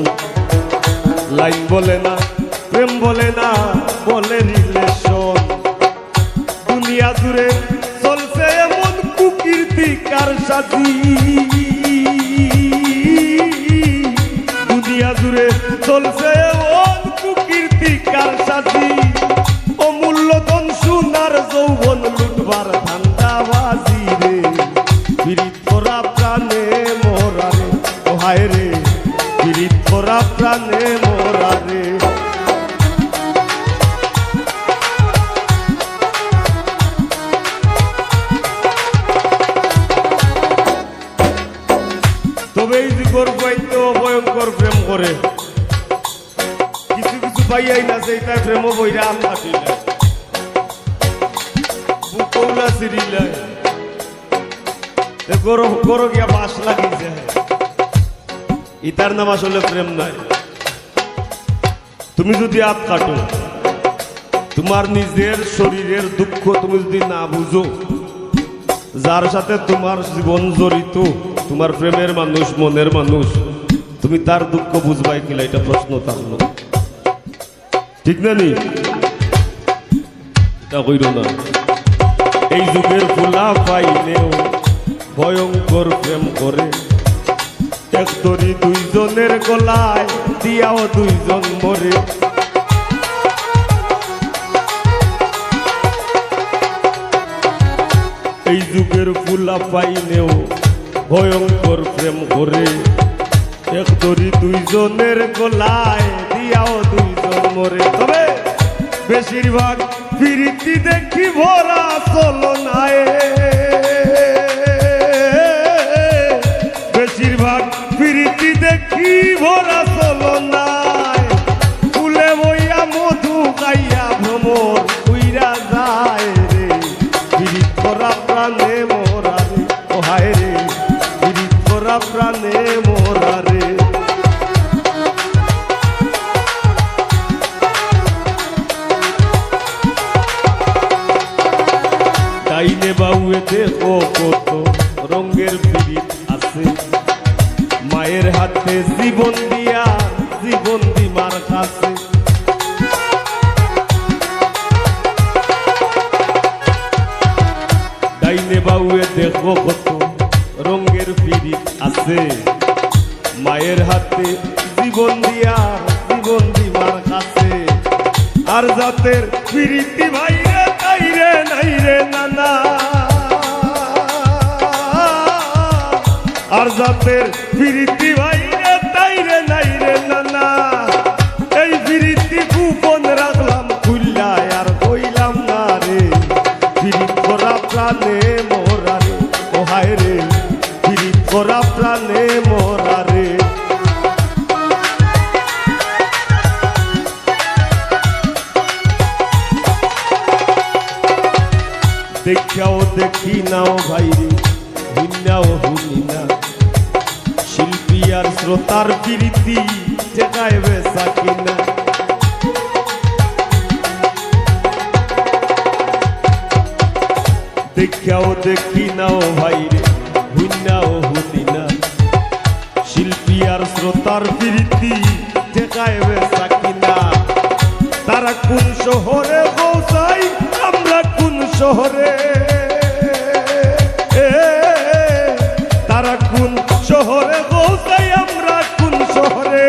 লাইন বলে না, প্রেম বলে না, বলে রিলেশন। দুনিয়া জুড়ে চলছে এমন কুকীর্তিকার সাজি, দুনিয়া জুড়ে চলছে এমন কুকীর্তিকার সাজি। করে কিছু কিছু পাইয়াই না সেই তাই প্রেম বইরা আল্লাহ বুকৌলা সিরিলা গরো গরো গিয়া বাস লাগিয়েছে ইতার নাম আসলে প্রেম নাই। তুমি যদি হাত কাটো, তোমার নিজের শরীরের দুঃখ তুমি যদি না বুঝো, যার সাথে তোমার জীবন জড়িত, তোমার প্রেমের মানুষ, মনের মানুষ, তুমি তার দুঃখ বুঝবাই কিনা, এটা প্রশ্ন থাকলো। ঠিক না নি? এটা কইল না। এই যুগের ফুলা পাইলেও ভয়ঙ্কর প্রেম করে, এক দড়ি দুইজনের গলায় দিয়াও দুইজন মরে। এই যুগের ফুলা পাইলেও ভয়ঙ্কর প্রেম করে, এক দড়ি দুইজনের গলায় দিয়াও দুইজন মরে। তবে বেশিরভাগ প্রীতি দেখি ভরা চলনায়, বেশিরভাগ প্রীতি দেখি ভরা চলনায়, ফুলে বইয়া মধু গাইয়া ভ্রমর উইরা যায় রে, প্রীত করা প্রাণে মোরা রে, ও হায় রে, প্রীত করা প্রাণে মোরা রে। ডাইনে বাউয়ে দেখো কত রঙের প্রীত আছে, মায়ের হাতে জীবন দিয়া জীবন দিমার কাছে। ডাইনে বাউয়ে দেখো কত রঙের প্রীত আছে, মায়ের হাতে জীবন দিয়া জীবন দিমার কাছে। আর জাতের প্রীতি ভাইরে তাইরে নাই রে নানা, আর জাতের প্রীতি ভাইরে তাইরে নাই রে নানা। এই প্রীতি গোপন রাখলাম খুললায় আর কইলাম না রে, প্রীত করা প্রাণে মোরা রে, ও হায় রে, প্রীত করা প্রাণে মোরা রে। দেখাও দেখি নাও ভাইরে, হুইনাও হুনি না, শিল্পী আর শ্রোতার প্রীতি টেকায় বেচা কিনা। দেখাও দেখি নাও ভাইরে, হুইনাও হুনি না, শিল্পী আর শ্রোতার প্রীতি টেকায় বেচা কিনা। তারা কোন শহরে পৌঁছাই, আমরা কোন শহরে, তারা কোন শহরে পৌঁছাই, আমরা কোন শহরে।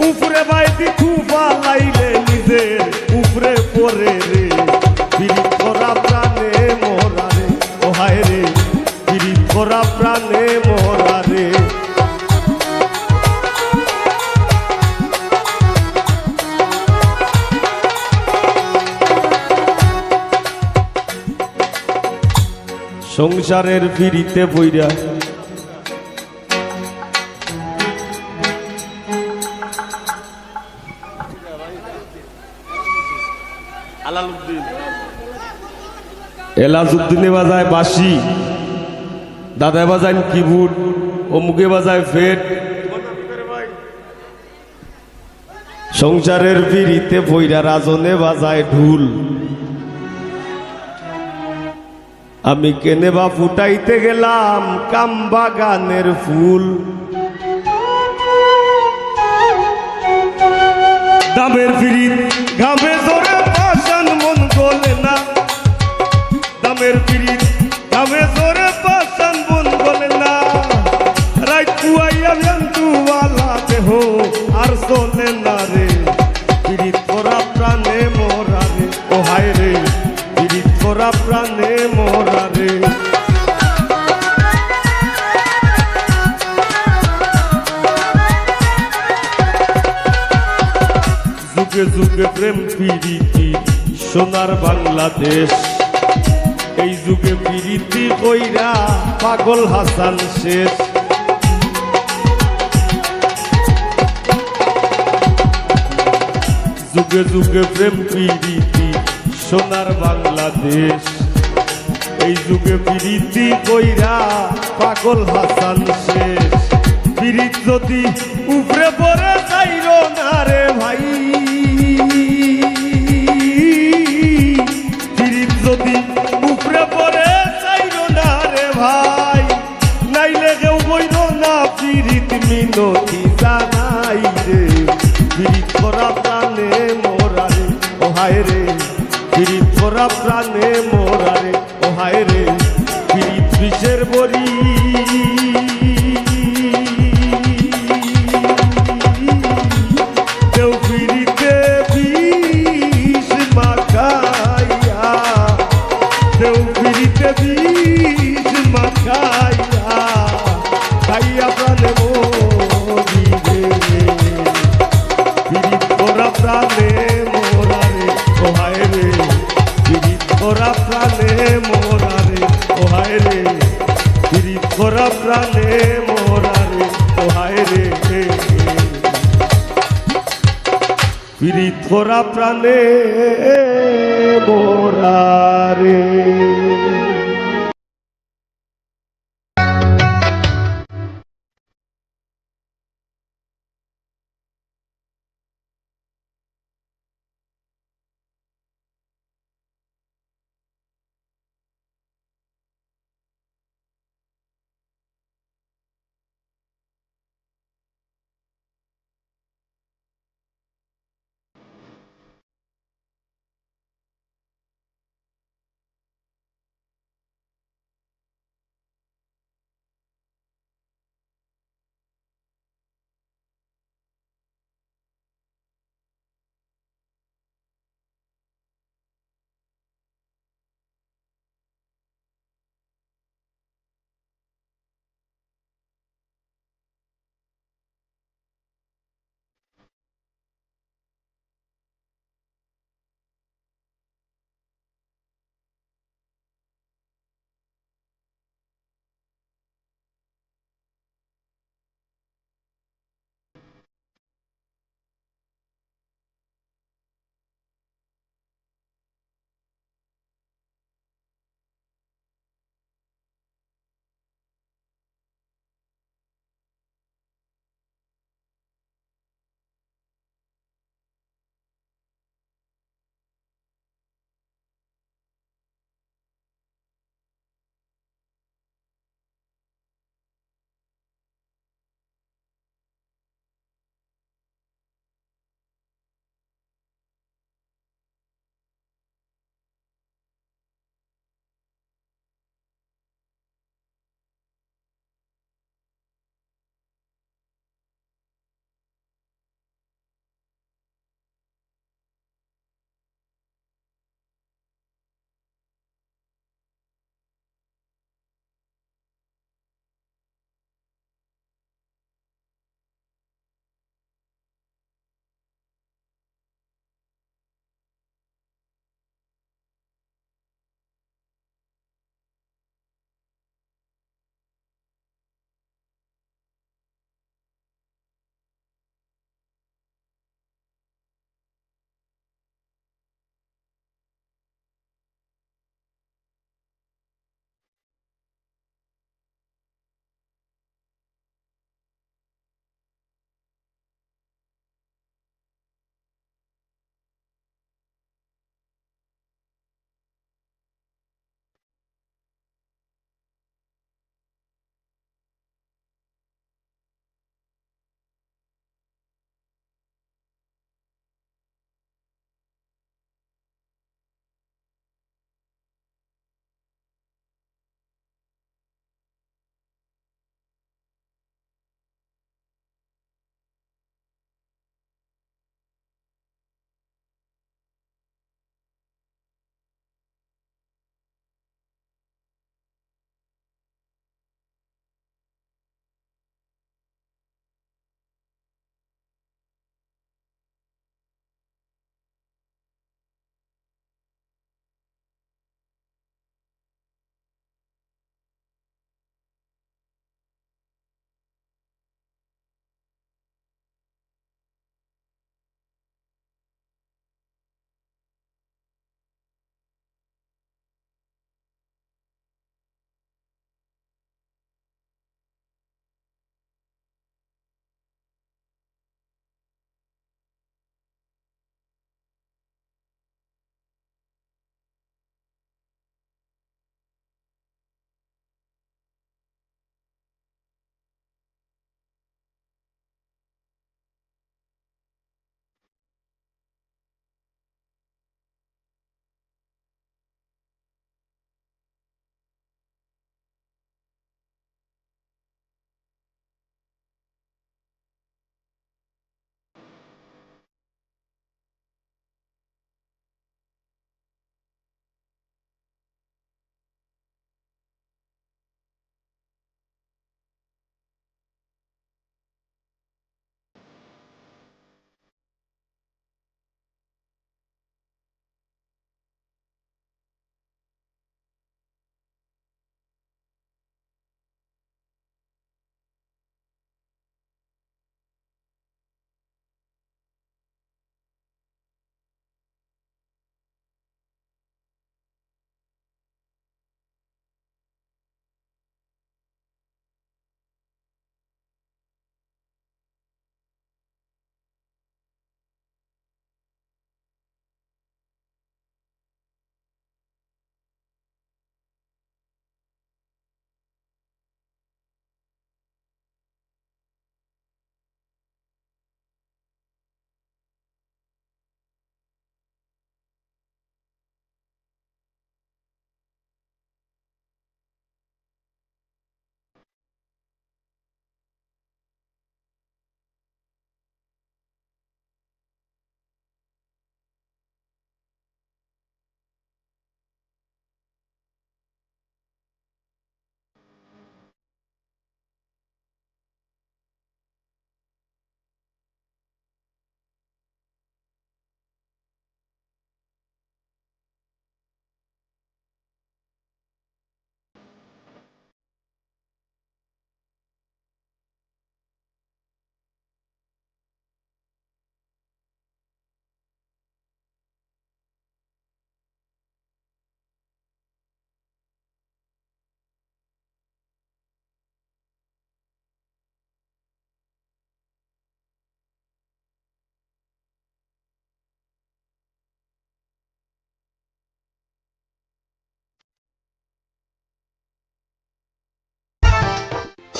উপরে বাইদি খুবা লাইলে নিজের উপরে পরে রে, প্রীত করা প্রাণে মোরা রে, ও হায় রে, প্রীত করা প্রাণে মোরা রে। সংসারের পিড়িতে বইরা এলাজউদ্দিনে বাজায় বাঁশি, দাদায় বাজায় কিবোর্ড, অমুকে বাজায় ফেট। সংসারের পিড়িতে বইরা রাজনে বাজায় ঢুল, আমি কেনে বা ফুটাইতে গেলাম কাম বাগানের ফুল। দামের পিড়িত ঘামে জোরে পাশান মন গলে না, দামের পিড়িত ঘামে জোরে পাশান মন গলে না। রাইত কুয়াইয়া জন্তুওয়ালা দেহ আর চলে না রে, পিড়িত করা প্রাণে মোরা রে, ও হায় রে, পিড়িত করা প্রাণে মোরা রে। যুগে যুগে প্রেম প্রীতি সোনার বাংলাদেশ, এই যুগে প্রীতি কইরা পাগল হাসান শেষ। যুগে যুগে প্রেম প্রীতি সোনার বাংলাদেশ। এই যুগে প্রীতি কইরা পাগল হাসান শেষ। প্রীত যদি উপরে পড়ে যাইরো না রে ভাই, প্রীত যদি উপরে পড়ে যাইরো না রে ভাই, নাইলে কেউ বইল না প্রীত মিনতি জানাই রে। প্রীত করা প্রাণে মোরারে ও হায় রে, প্রীত করা প্রাণে মোরারে ও হায় রে। প্রীত বিষের বড়ি কেউ প্রীতে বিষ মাখাইয়া, কেউ প্রীতে বিষ মাখাইয়া খাইয়া প্রাণে মরিবে। প্রীত করা প্রাণে মোরারে ও হায় রে, প্রীত করা প্রাণে মোরারে ও হায় রে, প্রীত করা প্রাণে মোরারে ও হায় রে। প্রীত করা প্রাণে মোরারে।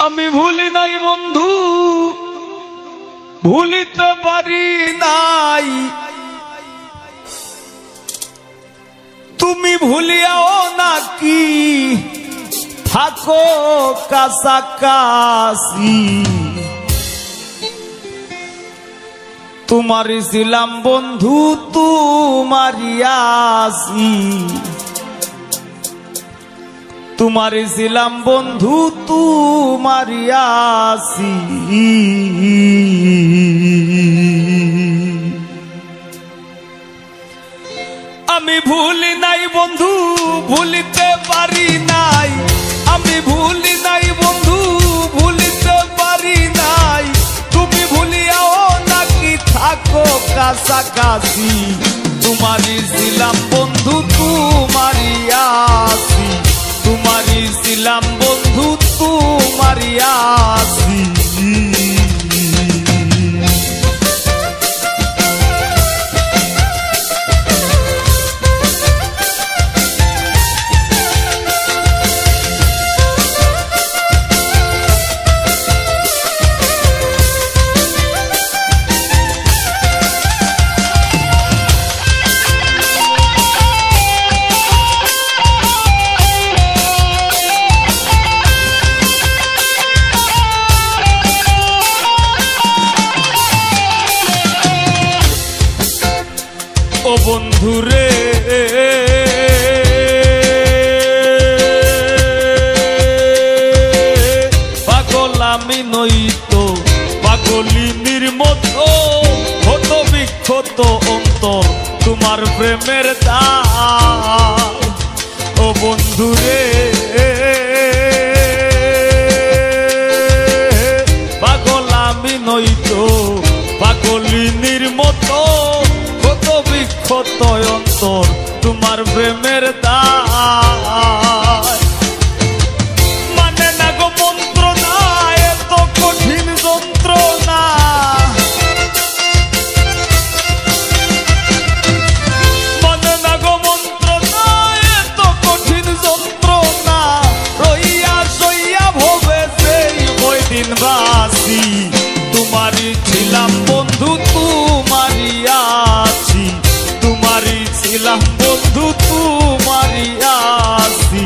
আমি ভুলি নাই বন্ধু, ভুলিতে পারি নাই, তুমি ভুলিয়াও নাকি থাকো কাছাকাছি। তোমারই ছিলাম বন্ধু, তোমারই আছি, তোমারই ছিলাম বন্ধু, তোমারই আছি। আমি ভুলি নাই বন্ধু, ভুলিতে পারি নাই, আমি ভুলি নাই বন্ধু, ভুলিতে পারি নাই, তুমি ভুলিয়াও নাকি থাকো কাছাকাছি। তোমারই ছিলাম বন্ধু, তোমারই আছি, তোমারই ছিলাম বন্ধু, তোমারই আছি। ও বন্ধুরে পাগল আমি নইতো, পাগলিনীর মতো হতো বিক্ষত অন্তর তোমার প্রেমের দাও। ও বন্ধুরে পাগল আমি নইতো, পাগলিনীর মতো বিক্ষত অন্তর তোমার প্রেমের দায়। মানে না গো মন্ত্রণা, এত কঠিন যন্ত্রণা, মানে না গো মন্ত্রণা, এত কঠিন যন্ত্রণা, রইয়া সইয়া ভবে সেই ওই দিন বাসি। তোমারই ছিলাম বন্ধু, তোমারই আছি, তোমারই ছিলাম বন্ধু, তোমারই আছি।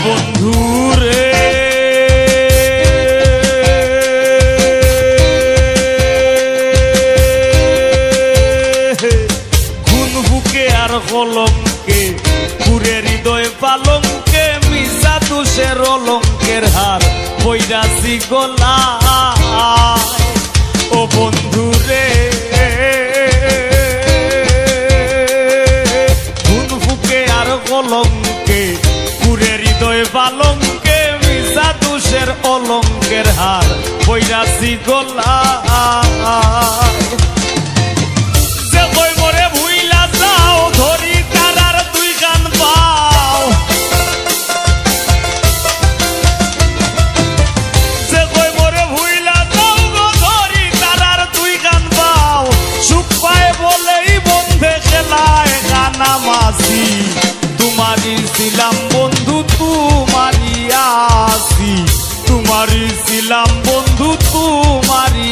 বন্ধুরে খুন বুকে আর কলঙ্কে পুরে হৃদয় পালঙ্কে মিশা দুষের অলঙ্কের হার বৈরাসি গলা। ও বন্ধুরে খুন বুকে আর কলঙ্কে পুরে হৃদয় পালঙ্কে মিশা দুষের অলঙ্কের হার বৈরাসি গলা। যে কই মরে ভুইলা যাও ধরি তারার দুই কান পাও, যে কই মরে ভুইলা যাও গো ধরি তারার দুই কান পাও, সুখ পায় বলেই বন্ধে খেলায় গানা মাসি। তোমারই ছিলাম বন্ধু, তোমারই আছি, তোমারই ছিলাম বন্ধু, তোমারই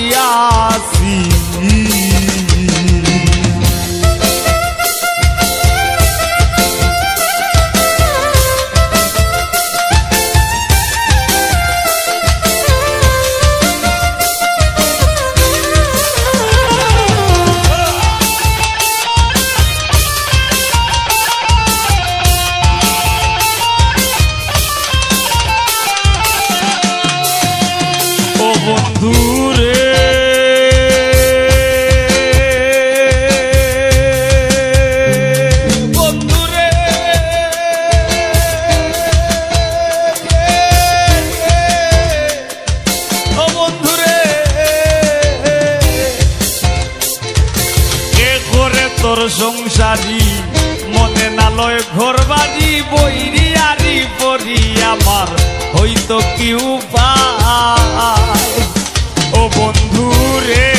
তোর সংসারী মনে না লয় ঘর বাড়ি বইরি আরি পরি আমার হইতো কি উপায় ও বন্ধু রে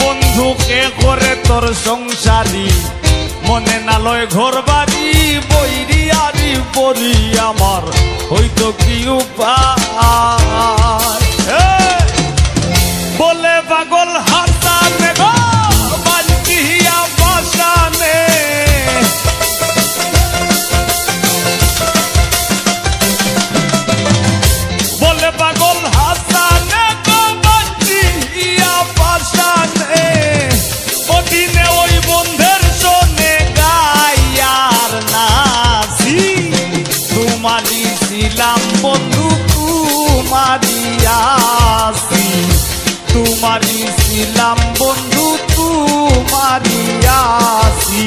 বন্ধুকে করে তোর সংসারী মনে না লয় ঘর বাড়ি বইরি আরি পরি আমার হইতো কি উপায় বলে পাগল হাসানে গো বান্ধিয়া পাশানে বলে পাগল হাসানে গো বান্ধিয়া পাশানে ওদিনে ওই বন্ধের শোনে গায়ার নাসি তোমারই ছিলাম বন্ধু তোমারই আসি তোমারই ছিলাম বন্ধু তোমারই আসি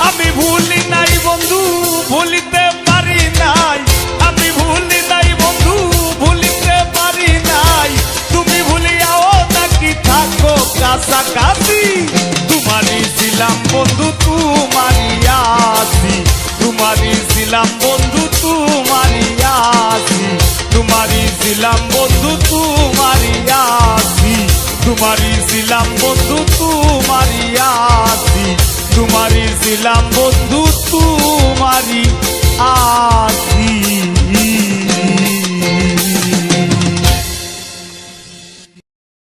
আমি ভুলি নাই বন্ধু ভুলিতে পারি নাই আমি ভুলি নাই বন্ধু ভুলিতে পারি নাই তুমি ভুলিয়াও নাকি থাকো কাছাকাছি তোমারই ছিলাম বন্ধু তোমারই আসি তোমারই ছিলাম বন্ধু তোমারই আসি তোমারই ছিলাম বন্ধু তোমারই আসি তোমারই ছিলাম বন্ধু তোমারই আসি তোমারই ছিলাম বন্ধু তোমারই আসি